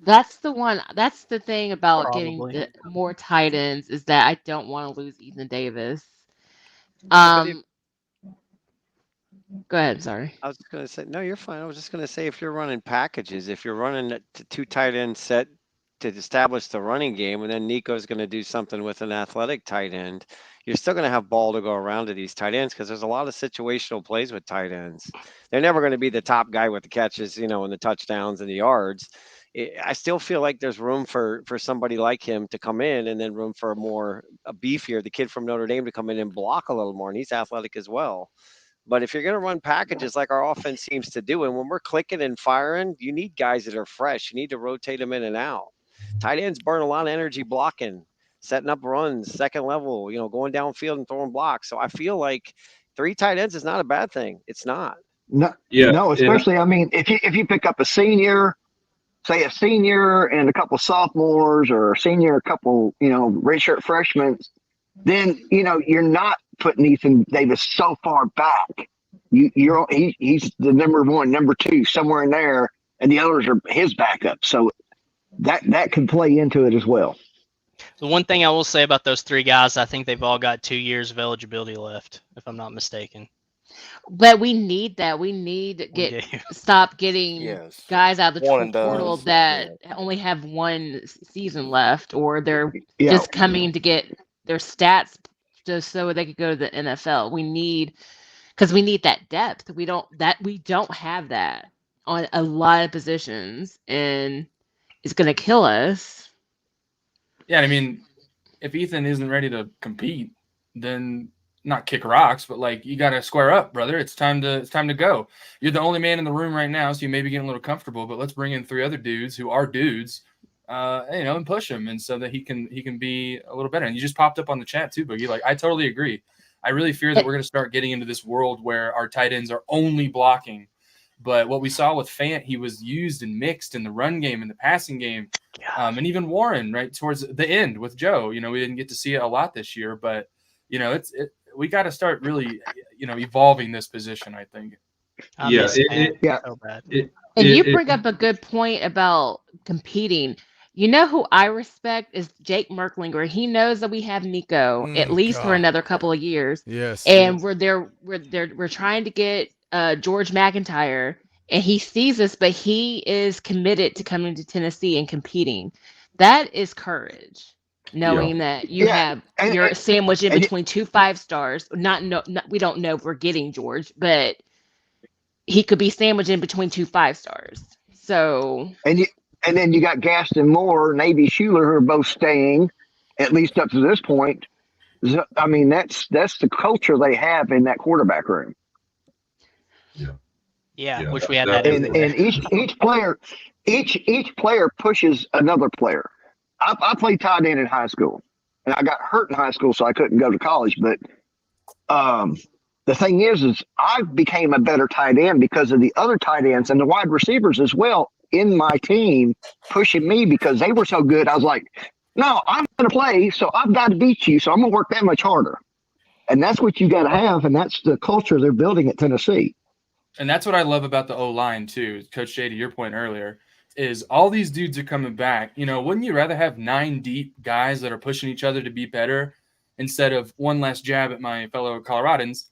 That's the one. That's the thing about getting more tight ends is that I don't want to lose Ethan Davis. Go ahead. Sorry. I was just going to say, no, you're fine. I was just going to say, if you're running packages, if you're running 2 tight end set to establish the running game, and then Nico's going to do something with an athletic tight end, you're still going to have ball to go around to these tight ends because there's a lot of situational plays with tight ends. They're never going to be the top guy with the catches, and the touchdowns and the yards. I still feel like there's room for somebody like him to come in, and then room for a beefier, the kid from Notre Dame, to come in and block a little more, and he's athletic as well. But if you're going to run packages like our offense seems to do, and when we're clicking and firing, you need guys that are fresh. You need to rotate them in and out. Tight ends burn a lot of energy blocking, setting up runs, second level, going downfield and throwing blocks. So I feel like 3 tight ends is not a bad thing. It's not. No, Yeah, no, especially I mean, if you pick up a senior, say a senior and a couple sophomores, or a senior, a couple redshirt freshmen, then you're not putting Ethan Davis so far back. He's the number 1, number 2, somewhere in there, and the others are his backup. So that can play into it as well. The one thing I will say about those 3 guys, I think they've all got 2 years of eligibility left, if I'm not mistaken. But we need that. We need to stop getting guys out of the portal that only have 1 season left, or they're just coming to get their stats just so they could go to the NFL. Because we need that depth. We don't have that on a lot of positions, and it's going to kill us. Yeah, I mean, if Ethan isn't ready to compete, then not kick rocks, but like, you got to square up, brother. It's time to go. You're the only man in the room right now, so you may be getting a little comfortable, but let's bring in 3 other dudes who are dudes, and push him, and so that he can be a little better. And you just popped up on the chat too, Boogie. Like, I totally agree. I really fear that we're going to start getting into this world where our tight ends are only blocking. But what we saw with Fant, he was used and mixed in the run game and the passing game, and even Warren right towards the end with Joe. We didn't get to see it a lot this year, but we got to start really, evolving this position, I think. So bad. And you bring up a good point about competing. You know who I respect is Jake Merklinger. He knows that we have Nico at least for another couple of years. Yes. And we're trying to get George McIntyre, and he sees us, but he is committed to coming to Tennessee and competing. That is courage. Knowing that you're sandwiched in between 2 5-stars. We don't know if we're getting George, but he could be sandwiched in between 2 5-stars. So and then you got Gaston Moore, Navy Schuler, who are both staying, at least up to this point. I mean, that's the culture they have in that quarterback room. Yeah, which we had that. And each player pushes another player. I played tight end in high school, and I got hurt in high school, so I couldn't go to college. But the thing is I became a better tight end because of the other tight ends and the wide receivers as well in my team pushing me, because they were so good. I was like, no, I'm going to play, so I've got to beat you, so I'm going to work that much harder. And that's what you got to have, and that's the culture they're building at Tennessee. And that's what I love about the O-line, too, Coach J, to your point earlier, is all these dudes are coming back. Wouldn't you rather have 9 deep guys that are pushing each other to be better instead of one less jab at my fellow Coloradans?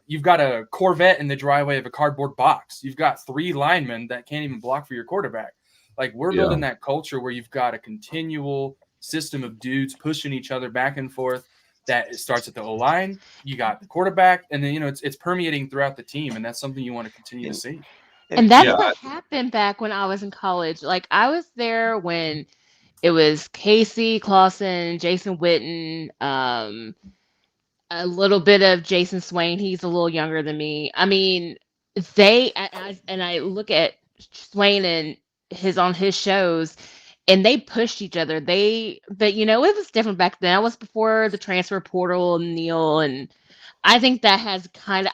You've got a Corvette in the driveway of a cardboard box. You've got 3 linemen that can't even block for your quarterback. Like, we're building that culture where you've got a continual system of dudes pushing each other back and forth. That starts at the O-line. You got the quarterback, and then it's permeating throughout the team, and that's something you want to continue to see. And that's what happened back when I was in college. Like, I was there when it was Casey Clausen, Jason Witten, a little bit of Jason Swain. He's a little younger than me. I mean, I look at Swain and on his shows, and they pushed each other. But it was different back then. That was before the transfer portal and Neil, and I think that has kind of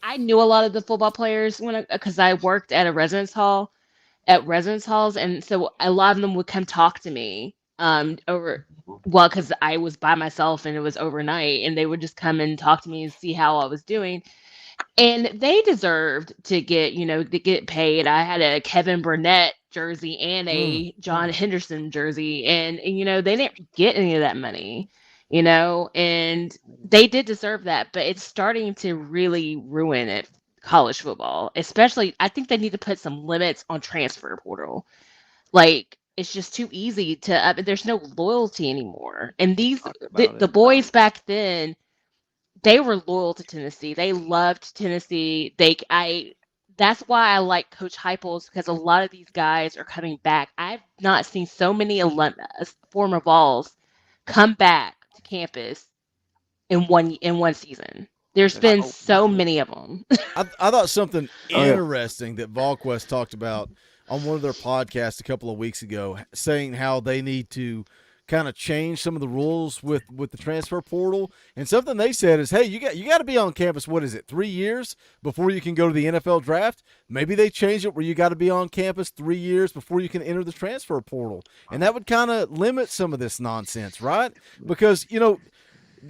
I knew a lot of the football players because I worked at residence halls, and so a lot of them would come talk to me because I was by myself and it was overnight, and they would just come and talk to me and see how I was doing. And they deserved to get paid. I had a Kevin Burnett jersey and a John Henderson jersey, and they didn't get any of that money, and they did deserve that, but it's starting to really ruin it, college football. Especially, I think they need to put some limits on transfer portal. Like, it's just too easy there's no loyalty anymore. And the boys back then, they were loyal to Tennessee. They loved Tennessee. that's why I like Coach Hypos, because a lot of these guys are coming back. I've not seen so many former Vols come back to campus in one season. There's been so many of them. I thought something Oh, yeah. interesting that VolQuest talked about on one of their podcasts a couple of weeks ago, saying how they need to kind of change some of the rules with the transfer portal. And something they said is, hey, you got to be on campus, what is it, 3 years before you can go to the NFL draft? Maybe they change it where you got to be on campus 3 years before you can enter the transfer portal. And that would kind of limit some of this nonsense, right? Because,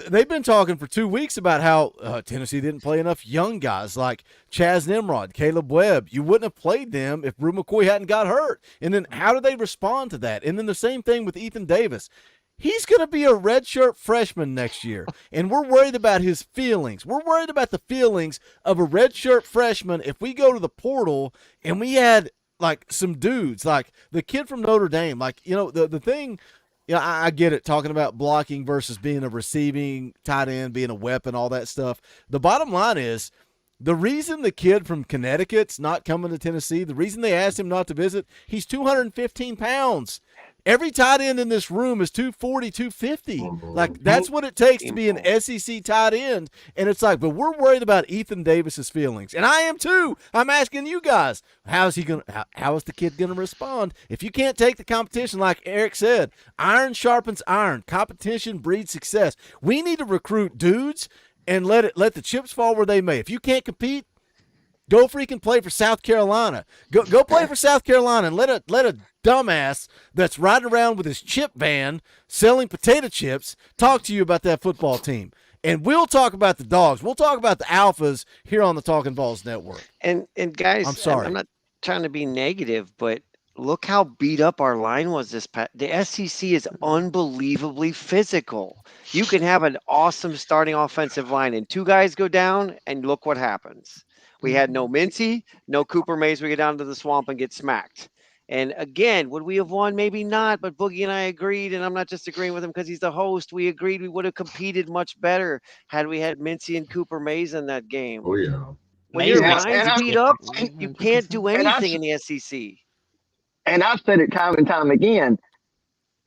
they've been talking for 2 weeks about how Tennessee didn't play enough young guys like Chaz Nimrod, Caleb Webb. You wouldn't have played them if Brew McCoy hadn't got hurt. And then how do they respond to that? And then the same thing with Ethan Davis. He's going to be a redshirt freshman next year, and we're worried about his feelings. We're worried about the feelings of a redshirt freshman if we go to the portal and we had like some dudes, like the kid from Notre Dame, like, the thing – I get it, talking about blocking versus being a receiving tight end, being a weapon, all that stuff. The bottom line is the reason the kid from Connecticut's not coming to Tennessee, the reason they asked him not to visit, he's 215 pounds. Every tight end in this room is 240, 250. Like, that's what it takes to be an SEC tight end. And it's like, but we're worried about Ethan Davis's feelings. And I am too. I'm asking you guys, how is the kid going to respond? If you can't take the competition, like Eric said, iron sharpens iron. Competition breeds success. We need to recruit dudes and let the chips fall where they may. If you can't compete, go freaking play for South Carolina. Go play for South Carolina and let a dumbass that's riding around with his chip van selling potato chips talk to you about that football team. And we'll talk about the dogs. We'll talk about the alphas here on the Talkin VAWLS Network. And guys, I'm sorry. I'm not trying to be negative, but look how beat up our line was this past. The SEC is unbelievably physical. You can have an awesome starting offensive line and 2 guys go down, and look what happens. We had no Mincy, no Cooper Mays. We get down to the swamp and get smacked. And again, would we have won? Maybe not. But Boogie and I agreed, and I'm not just agreeing with him because he's the host. We agreed we would have competed much better had we had Mincy and Cooper Mays in that game. Oh, yeah. When your line's beat up, you can't do anything in the SEC. And I've said it time and time again.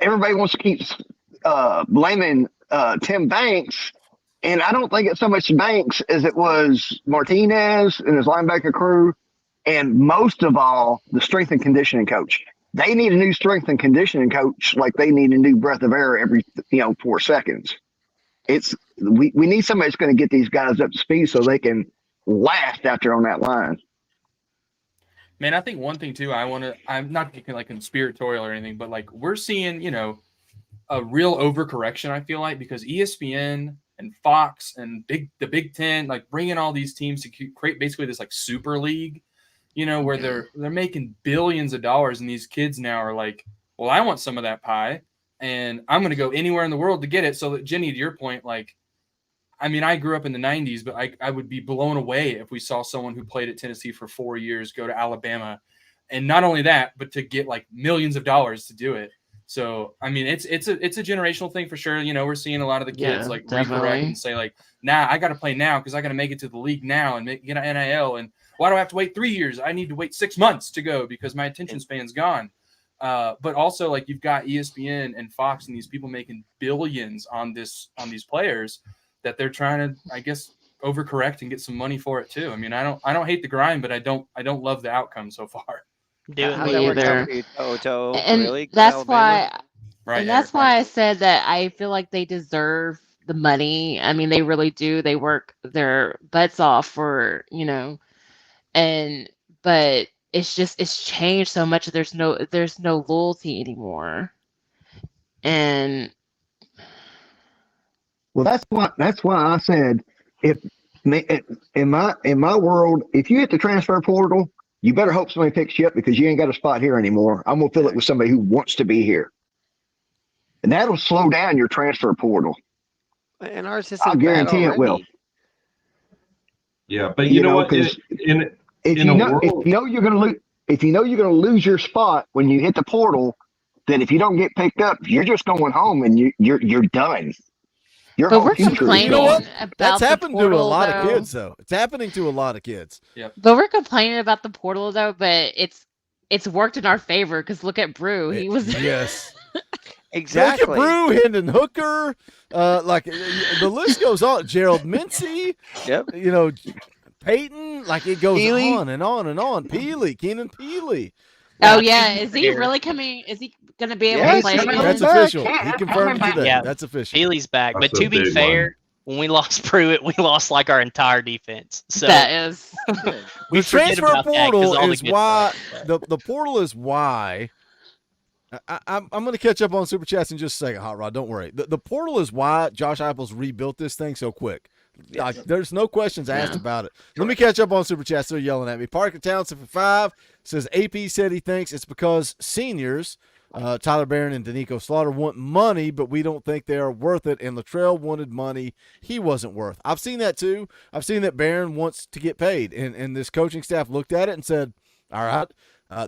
Everybody wants to keep blaming Tim Banks. And I don't think it's so much Banks as it was Martinez and his linebacker crew, and most of all, the strength and conditioning coach. They need a new strength and conditioning coach like they need a new breath of air every 4 seconds. We need somebody that's going to get these guys up to speed so they can last out there on that line. Man, I think one thing too, I'm not like conspiratorial or anything, but like we're seeing, a real overcorrection, I feel like, because ESPN and Fox and the Big Ten, like bringing all these teams to create basically this like super league, where they're making billions of dollars, and these kids now are like, well, I want some of that pie, and I'm going to go anywhere in the world to get it. So that, Jenny, to your point, like, I mean, I grew up in the 90s, but I would be blown away if we saw someone who played at Tennessee for 4 years go to Alabama, and not only that, but to get like millions of dollars to do it. So, I mean, it's a generational thing for sure. We're seeing a lot of the kids recorrect and say like, nah, I got to play now because I got to make it to the league now and get an NIL. And why do I have to wait 3 years? I need to wait 6 months to go because my attention span's gone. But also, like, you've got ESPN and Fox and these people making billions on these players that they're trying to, I guess, overcorrect and get some money for it too. I mean, I don't hate the grind, but I don't love the outcome so far. How's that work out for you, Toto? And Really? that's Alabama? why, and that's why I said that I feel like they deserve the money. I mean, they really do. They work their butts off for, but it's changed so much. There's no loyalty anymore. And well, that's why I said in my world, if you hit the transfer portal, you better hope somebody picks you up because you ain't got a spot here anymore. I'm going to fill it with somebody who wants to be here. And that'll slow down your transfer portal. And ours is I guarantee it will. Yeah, but you know what? If you know you're going to lose your spot when you hit the portal, then if you don't get picked up, you're just going home and you're done. Your But whole we're future is complaining gone. about That's the happened to a portal, lot of though. kids, though. It's happening to a lot of kids. Yep. But we're complaining about the portal, though. But it's worked in our favor because look at Brew. He was Yes. Exactly. Look at Brew, Hendon Hooker. The list goes on. Gerald Mincy. Yep. You know, Peyton. Like it goes Peely. on and on and on. Peely, Keenan Peely. Oh yeah, is he really coming? Is he going to be able to Yes, play he's again? coming That's back. official. He confirmed it today. Yeah. That's official. Feely's back. That's But to a be big fair, when we lost Pruitt, we lost like our entire defense. So That is. we The forget transfer about that 'cause portal all the is good why stuff. the portal is why. I'm going to catch up on super chats in just a second, Hot Rod. Don't worry. The portal is why Josh Heupel's rebuilt this thing so quick. Like, there's no questions asked about it. Let me catch up on super chats. They're yelling at me. Parker Townsend for 5 says AP said he thinks it's because seniors, Tyler Barron and Nico Slaughter, want money, but we don't think they are worth it. And Latrell wanted money he wasn't worth. I've seen that too. I've seen that Barron wants to get paid, and this coaching staff looked at it and said, all right,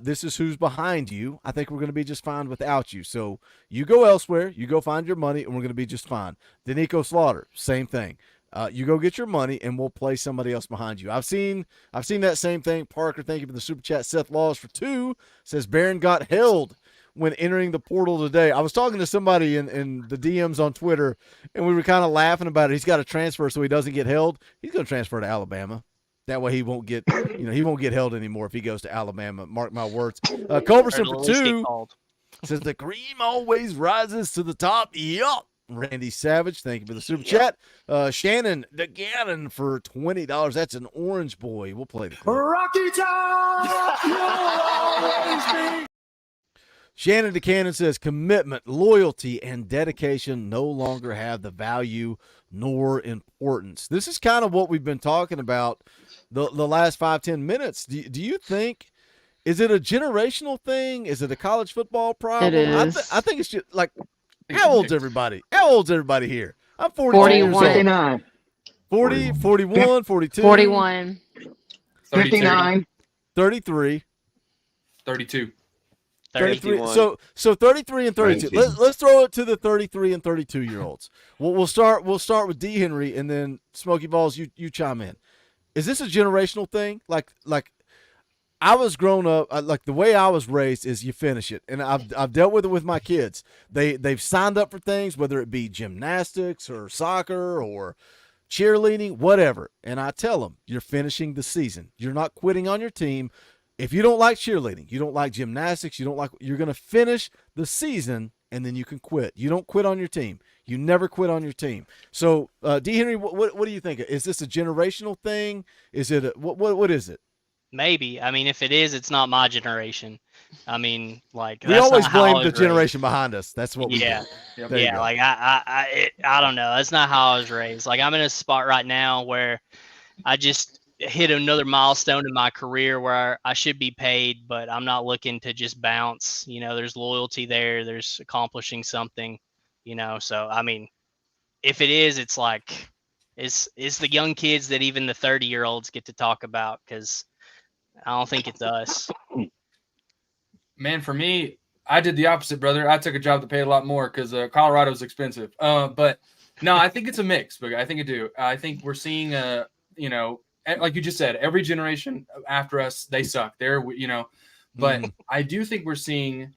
this is who's behind you. I think we're going to be just fine without you. So you go elsewhere, you go find your money, and we're going to be just fine. Nico Slaughter, same thing. You go get your money, and we'll play somebody else behind you. I've seen that same thing. Parker, thank you for the super chat. Seth Laws for 2 says Barron got held when entering the portal today. I was talking to somebody in the DMs on Twitter, and we were kind of laughing about it. He's got to transfer so he doesn't get held. He's going to transfer to Alabama. That way he won't get held anymore if he goes to Alabama. Mark my words. Culberson for 2 says the cream always rises to the top. Yup. Randy Savage, thank you for the super chat. Shannon DeGannon for $20. That's an orange boy. We'll play the clip. Rocky Top! Shannon DeCannon says commitment, loyalty, and dedication no longer have the value nor importance. This is kind of what we've been talking about the last 5-10 minutes. Do you think, is it a generational thing? Is it a college football problem? It is. I think it's just like, how old's everybody? How old's everybody here? I'm 42 years old. 59. 40, 41, 42. 41. 59. 33. 32. 33. So 33 and 32. Let's throw it to the 33 and 32 year olds. We'll start with D. Henry, and then Smokey Balls. You chime in. Is this a generational thing? Like I was grown up, like the way I was raised is you finish it, and I've dealt with it with my kids. They've signed up for things, whether it be gymnastics or soccer or cheerleading, whatever. And I tell them, you're finishing the season. You're not quitting on your team. If you don't like cheerleading, you don't like gymnastics, you're going to finish the season, and then you can quit. You don't quit on your team. You never quit on your team. So, D. Henry, what do you think? Is this a generational thing? Is it what is it? Maybe. I mean, if it is, it's not my generation. I mean, like we that's always not how I blame the was generation behind us. That's what we yeah. do. Yeah, like I don't know. That's not how I was raised. Like I'm in a spot right now where I just hit another milestone in my career where I should be paid, but I'm not looking to just bounce. You know, there's loyalty there. There's accomplishing something. You know, so I mean, if it is, it's like it's the young kids that even the 30-year-olds get to talk about, because I don't think it's us. Man, for me, I did the opposite, brother. I took a job that paid a lot more because Colorado's expensive. But no, I think it's a mix. But I think I do. I think we're seeing like you just said, every generation after us, they suck. But I do think we're seeing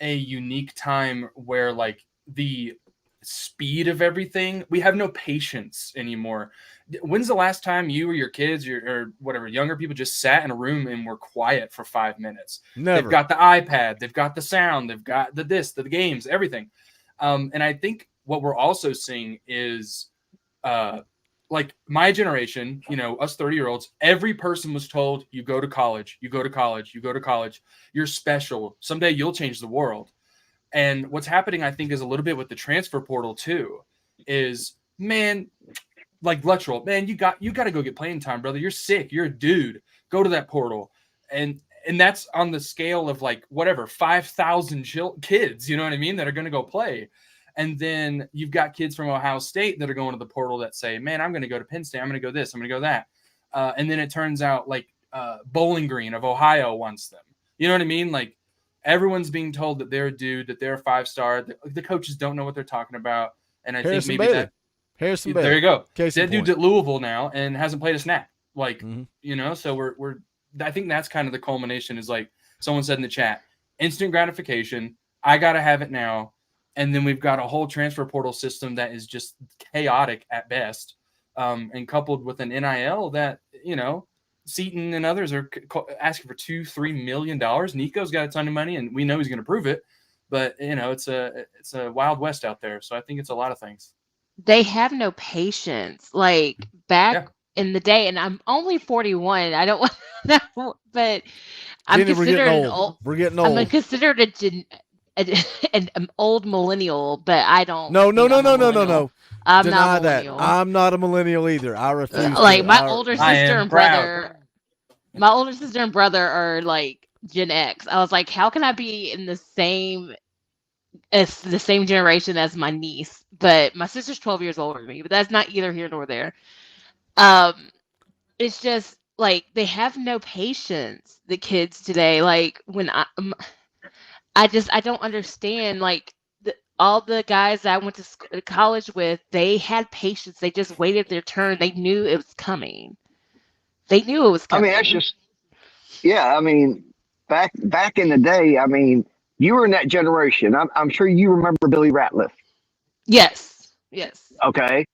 a unique time where like the speed of everything, we have no patience anymore. When's the last time you or your kids or whatever younger people just sat in a room and were quiet for 5 minutes? Never. They've got the iPad, they've got the sound, they've got the games, everything. And I think what we're also seeing is like my generation, us 30-year-olds, every person was told, you go to college, you go to college, you go to college, you're special. Someday you'll change the world. And what's happening, I think, is a little bit with the transfer portal too, is, man, like Luttrell, man, you got to go get playing time, brother. You're sick. You're a dude. Go to that portal. And that's on the scale of like, whatever, 5,000 kids, you know what I mean, that are going to go play. And then you've got kids from Ohio State that are going to the portal that say, man, I'm going to go to Penn State. I'm going to go this. I'm going to go that. And then it turns out like Bowling Green of Ohio wants them. You know what I mean? Like everyone's being told that they're a dude, that they're a 5-star. The coaches don't know what they're talking about. And I Harrison think maybe Bailey. Harrison Bailey. there you go. Case in That dude's point. at Louisville now and hasn't played a snap. Like, Mm-hmm. So we're I think that's kind of the culmination is like someone said in the chat, instant gratification. I got to have it now. And then we've got a whole transfer portal system that is just chaotic at best. And coupled with an NIL that, Seton and others are asking for $2-3 million. Nico's got a ton of money and we know he's going to prove it. But, it's a wild west out there. So I think it's a lot of things. They have no patience. Like back in the day, and I'm only 41. I don't want but I'm Jenny, considered an old. We're getting old. I'm considered an old millennial, but I don't. No. I'm not a Deny millennial. that. I'm not a millennial either. I refuse. Like my older sister and brother. My older sister and brother are like Gen X. I was like, how can I be in the same generation as my niece? But my sister's 12 years older than me. But that's not either here nor there. It's just like they have no patience. The kids today, like when I don't understand. Like all the guys that I went to college with, they had patience. They just waited their turn. They knew it was coming. They knew it was coming. I mean, that's just, yeah. I mean, back in the day, I mean, you were in that generation. I'm sure you remember Billy Ratliff. Yes. Okay.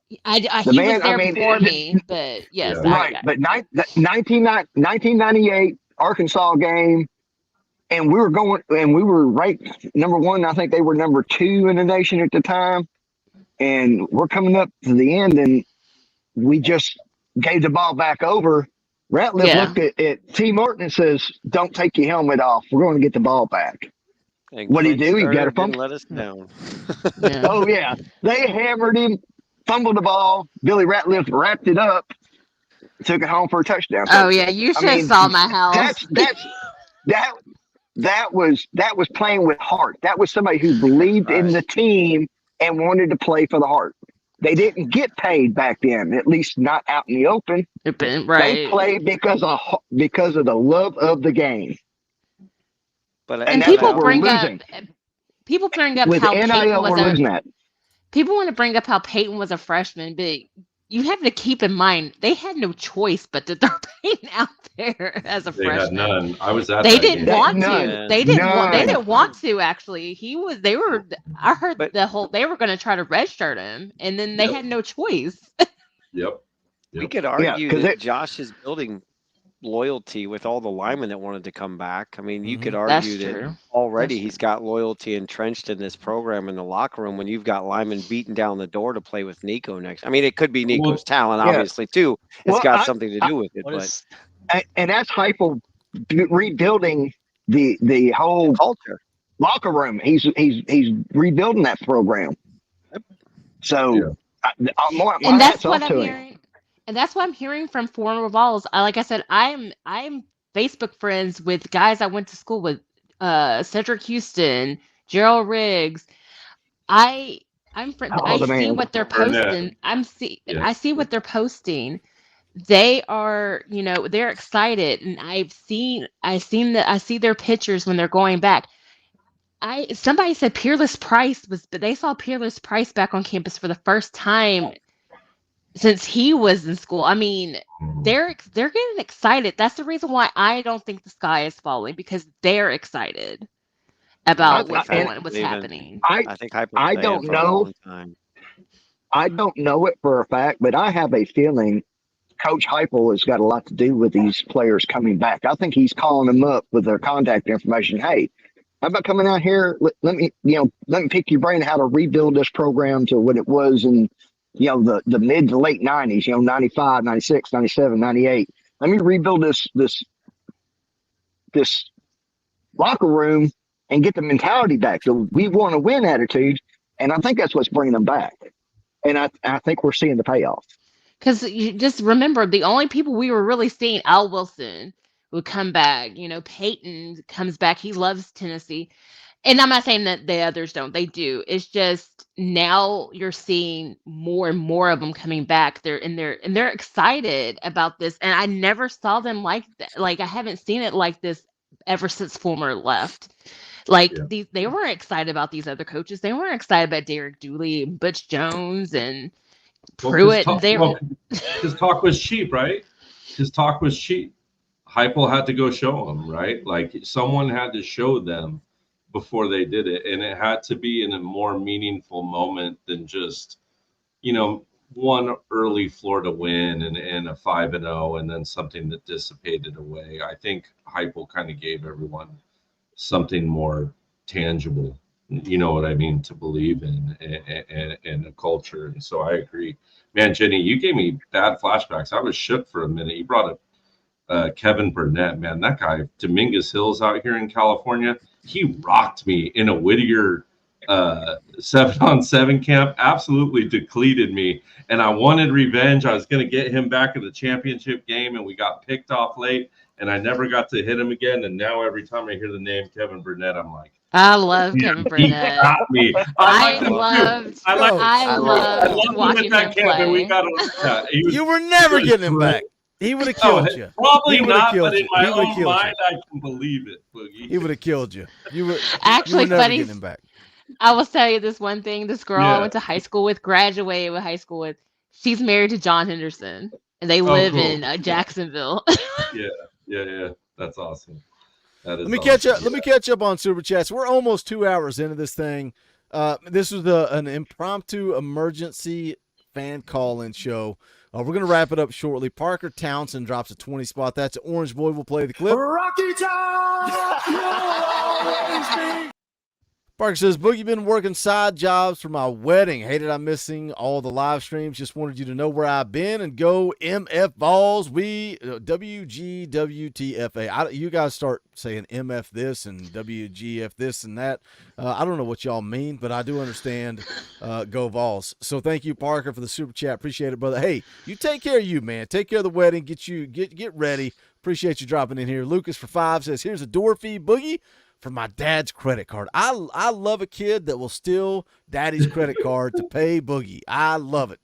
He was there before me, but yes. Yeah. Right. But 1998 Arkansas game, and we were ranked number 1. I think they were number 2 in the nation at the time. And we're coming up to the end, and we just gave the ball back over. Ratliff looked at T. Martin and says, "Don't take your helmet off. We're going to get the ball back." What did he do? He got a fumble. Let us down. Oh yeah, they hammered him, fumbled the ball. Billy Ratliff wrapped it up, took it home for a touchdown. Oh yeah, you should have saw my house. That was playing with heart. That was somebody who believed in the team and wanted to play for the heart. They didn't get paid back then, at least not out in the open. Right. They played because of the love of the game. And people bring up with how NIL, Peyton was we're losing that. People want to bring up how Peyton was a freshman, but you have to keep in mind they had no choice but to throw Peyton out there as a freshman. They had none. I was at They that didn't game. want to. They didn't want to actually. I heard they were going to try to redshirt him, and then they had no choice. Yep. We could argue that Josh is building loyalty with all the linemen that wanted to come back. I mean, you could argue that already he's got loyalty entrenched in this program in the locker room when you've got linemen beating down the door to play with Nico next. I mean, it could be Nico's talent, obviously, too. It's got something to do with it. And that's Hypo rebuilding the whole culture locker room. He's rebuilding that program. So and that's what I'm hearing. And that's what I'm hearing from former Vols. Like I said, I'm Facebook friends with guys I went to school with, Cedric Houston, Gerald Riggs. I see what they're posting. I see what they're posting. They are, they're excited, and I see their pictures when they're going back. Somebody said Peerless Price they saw Peerless Price back on campus for the first time since he was in school. I mean, they're getting excited. That's the reason why I don't think the sky is falling, because they're excited about what's happening. I think I don't know. I don't know it for a fact, but I have a feeling Coach Hypo has got a lot to do with these players coming back. I think he's calling them up with their contact information. Hey, how about coming out here? Let me pick your brain how to rebuild this program to what it was in the mid to late 90s, 95, 96, 97, 98. Let me rebuild this locker room and get the mentality back. So we want to win attitude. And I think that's what's bringing them back. And I think we're seeing the payoff. Because you just remember, the only people we were really seeing, Al Wilson would come back. Peyton comes back. He loves Tennessee. And I'm not saying that the others don't. They do. It's just now you're seeing more and more of them coming back. They're excited about this. And I never saw them like that. Like, I haven't seen it like this ever since Fulmer left. Like Yeah. they weren't excited about these other coaches. They weren't excited about Derek Dooley and Butch Jones and Well, because Pruitt. And talk was cheap, right? Because talk was cheap. Hypo had to go show them, right? Like someone had to show them before they did it, and it had to be in a more meaningful moment than just, one early Florida win and a 5-0, and then something that dissipated away. I think Hypo kind of gave everyone something more tangible, you know what I mean, to believe in and a culture. And so I agree. Man, Jenny, you gave me bad flashbacks. I was shook for a minute. You brought up Kevin Burnett, man. That guy, Dominguez Hills out here in California, he rocked me in a Whittier 7-on-7 camp, absolutely depleted me. And I wanted revenge. I was going to get him back in the championship game, and we got picked off late, and I never got to hit him again. And now every time I hear the name Kevin Burnett, I'm like, I love Kevin he Burnett. got me. I loved watching him play. You were never getting him back. He would have killed you. Probably not, but in my own mind, I can believe it, Boogie. He would have killed you. Actually, you were never funny. getting him back. I will tell you this one thing. This girl I went to high school with, graduated with high school with, she's married to John Henderson, and they live in Jacksonville. Yeah. That's awesome. That is. Let me catch up on Super Chats. We're almost 2 hours into this thing. This was an impromptu emergency fan call-in show. We're going to wrap it up shortly. Parker Townsend drops a 20 spot. That's Orange Boy. We'll play the clip. Rocky Top! Parker says, Boogie, been working side jobs for my wedding. Hated I'm missing all the live streams. Just wanted you to know where I've been and go MF Balls. We WGWTFA. You guys start saying MF this and WGF this and that. I don't know what y'all mean, but I do understand Go Vols. So thank you, Parker, for the super chat. Appreciate it, brother. Hey, you take care of you, man. Take care of the wedding. Get ready. Appreciate you dropping in here. Lucas for 5 says, here's a door fee, Boogie, for my dad's credit card. I love a kid that will steal daddy's credit card to pay Boogie. I love it.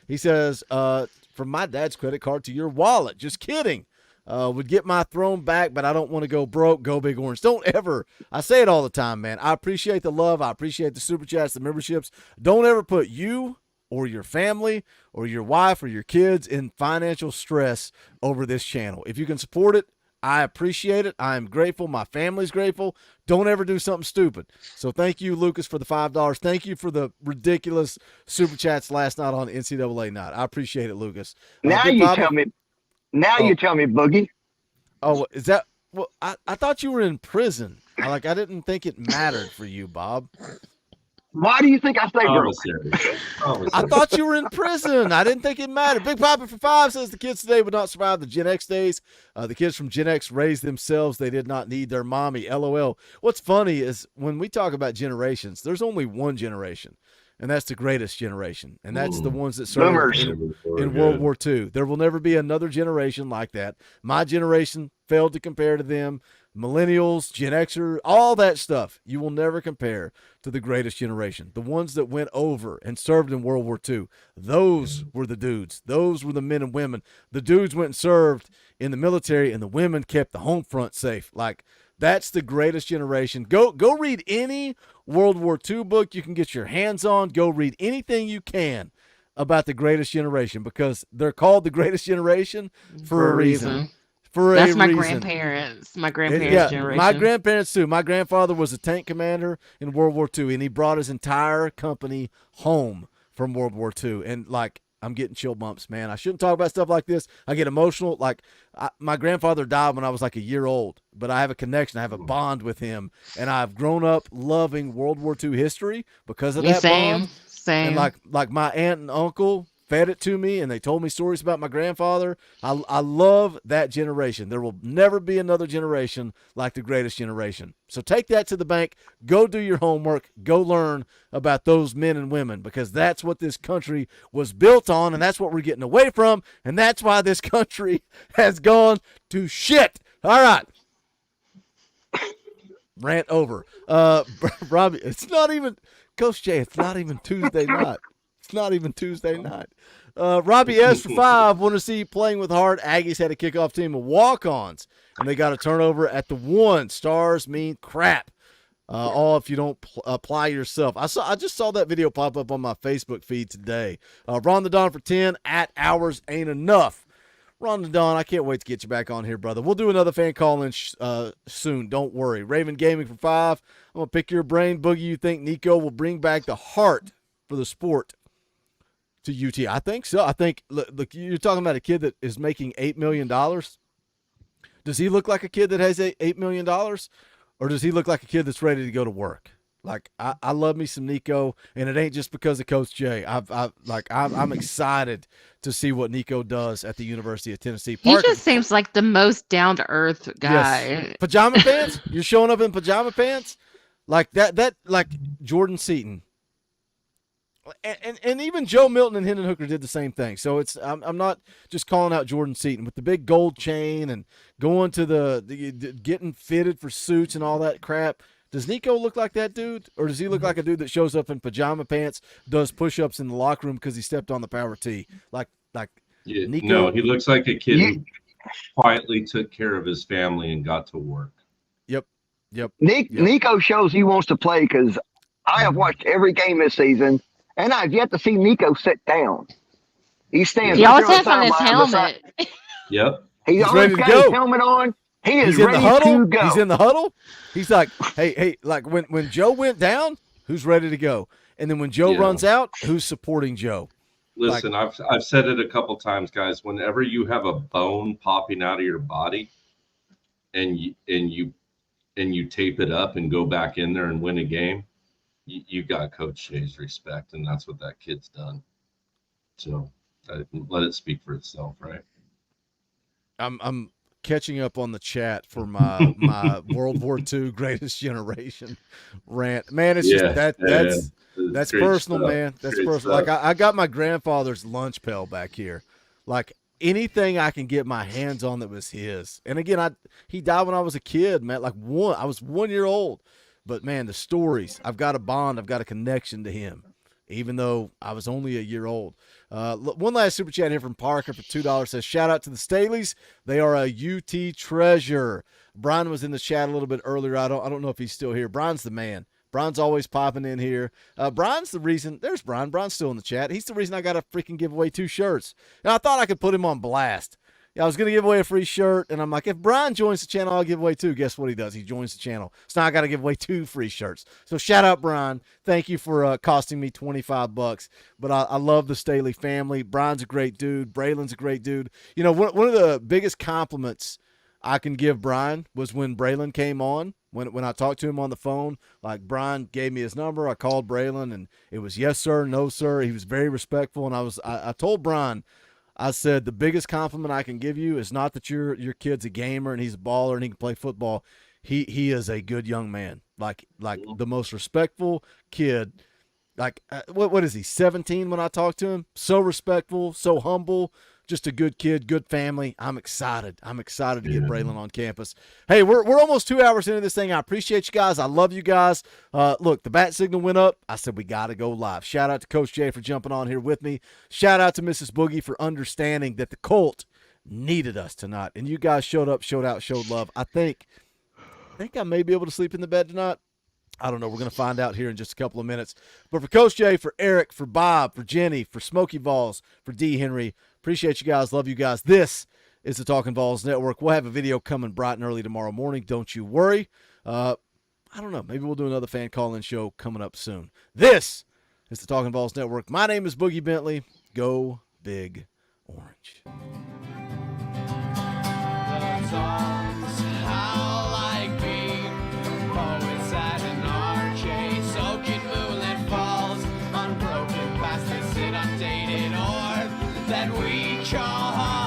He says, from my dad's credit card to your wallet. Just kidding. Would get my throne back, but I don't want to go broke. Go Big Orange. Don't ever. I say it all the time, man. I appreciate the love. I appreciate the super chats, the memberships. Don't ever put you or your family or your wife or your kids in financial stress over this channel. If you can support it, I appreciate it. I am grateful. My family's grateful. Don't ever do something stupid. So thank you, Lucas, for the $5. Thank you for the ridiculous super chats last night on NCAA night. I appreciate it, Lucas. Now you tell me, Boogie. Oh, is that? Well, I thought you were in prison. I didn't think it mattered for you, Bob. Why do you think I stay broke? I thought you were in prison. I didn't think it mattered. Big Papa for 5 says the kids today would not survive the Gen X days. The kids from Gen X raised themselves. They did not need their mommy. LOL. What's funny is when we talk about generations, there's only one generation, and that's the greatest generation. And that's the ones that served in World War II. There will never be another generation like that. My generation failed to compare to them. Millennials, Gen Xer, all that stuff. You will never compare to the greatest generation. The ones that went over and served in World War II, those were the dudes. Those were the men and women. The dudes went and served in the military, and the women kept the home front safe. That's the greatest generation. Go read any World War II book you can get your hands on. Go read anything you can about the greatest generation, because they're called the greatest generation for a reason. That's my grandparents. My grandparents' generation. My grandparents too. My grandfather was a tank commander in World War II, and he brought his entire company home from World War II. And I'm getting chill bumps, man. I shouldn't talk about stuff like this. I get emotional. My grandfather died when I was a year old, but I have a connection. I have a bond with him, and I've grown up loving World War II history because of that bond. Same. And my aunt and uncle fed it to me, and they told me stories about my grandfather. I love that generation. There will never be another generation like the greatest generation. So take that to the bank. Go do your homework. Go learn about those men and women, because that's what this country was built on, and that's what we're getting away from, and that's why this country has gone to shit. All right. Rant over. Robbie, it's not even, Coach Jay, it's not even Tuesday night. It's not even Tuesday night. Robbie S. for 5. Want to see you playing with heart. Aggies had a kickoff team of walk-ons, and they got a turnover at the 1. Stars mean crap. All if you don't apply yourself. I just saw that video pop up on my Facebook feed today. Ron the Don for 10. At hours ain't enough. Ron the Don, I can't wait to get you back on here, brother. We'll do another fan call-in soon. Don't worry. Raven Gaming for 5. I'm going to pick your brain. Boogie, you think Nico will bring back the heart for the sport to UT? I think so. I think, look, you're talking about a kid that is making $8 million. Does he look like a kid that has $8 million? Or does he look like a kid that's ready to go to work? Like, I love me some Nico, and it ain't just because of Coach Jay. I'm excited to see what Nico does at the University of Tennessee. He just seems like the most down-to-earth guy. Yes. Pajama pants? You're showing up in pajama pants? Like that like Jordan Seaton. And even Joe Milton and Hendon Hooker did the same thing. So I'm not just calling out Jordan Seaton with the big gold chain and going to the getting fitted for suits and all that crap. Does Nico look like that dude, or does he look like a dude that shows up in pajama pants, does push-ups in the locker room because he stepped on the power tee? Yeah, Nico? No, he looks like a kid who quietly took care of his family and got to work. Yep. Nico shows he wants to play because I have watched every game this season. And I've yet to see Nico sit down. He stands. He always has on his helmet. Yep. He's ready to got go. his helmet on. He's in ready the huddle. to go. He's in the huddle. He's like, hey, like when Joe went down, who's ready to go? And then when Joe runs out, who's supporting Joe? Listen, I've said it a couple times, guys. Whenever you have a bone popping out of your body, and you tape it up and go back in there and win a game, you got Coach Jay's respect, and that's what that kid's done. So let it speak for itself, right? I'm catching up on the chat for my World War II Greatest Generation rant. Man, it's just that's personal, man. That's great personal. stuff. Like I got my grandfather's lunch pail back here. Like anything I can get my hands on that was his. And again, he died when I was a kid, man. I was 1 year old. But, man, the stories, I've got a bond, I've got a connection to him, even though I was only a year old. One last super chat here from Parker for $2 says, shout out to the Staleys. They are a UT treasure. Brian was in the chat a little bit earlier. I don't know if he's still here. Brian's the man. Brian's always popping in here. Brian's the reason. There's Brian. Brian's still in the chat. He's the reason I got to freaking give away 2 shirts. And I thought I could put him on blast. I was going to give away a free shirt, and I'm like, if Brian joins the channel, I'll give away 2. Guess what he does? He joins the channel. So now I got to give away 2 free shirts. So shout out, Brian. Thank you for costing me $25. But I love the Staley family. Brian's a great dude. Braylon's a great dude. You know, one of the biggest compliments I can give Brian was when Braylon came on. When I talked to him on the phone, like Brian gave me his number. I called Braylon, and it was yes, sir, no, sir. He was very respectful, and I told Brian, I said, the biggest compliment I can give you is not that your kid's a gamer and he's a baller and he can play football. He is a good young man, like the most respectful kid. Like what is he? 17 when I talked to him. So respectful, so humble, just a good kid, good family. I'm excited to get Braylon on campus. Hey, we're almost 2 hours into this thing. I appreciate you guys. I love you guys. Look, the bat signal went up. I said we got to go live. Shout out to Coach Jay for jumping on here with me. Shout out to Mrs. Boogie for understanding that the Colt needed us tonight, and you guys showed up, showed out, showed love. I think I may be able to sleep in the bed tonight. I don't know. We're going to find out here in just a couple of minutes. But for Coach Jay, for Eric, for Bob, for Jenny, for Smokey Vols, for D. Henry, appreciate you guys. Love you guys. This is the Talkin VAWLS Network. We'll have a video coming bright and early tomorrow morning. Don't you worry. I don't know. Maybe we'll do another fan call-in show coming up soon. This is the Talkin VAWLS Network. My name is Boogie Bentley. Go Big Orange. That we call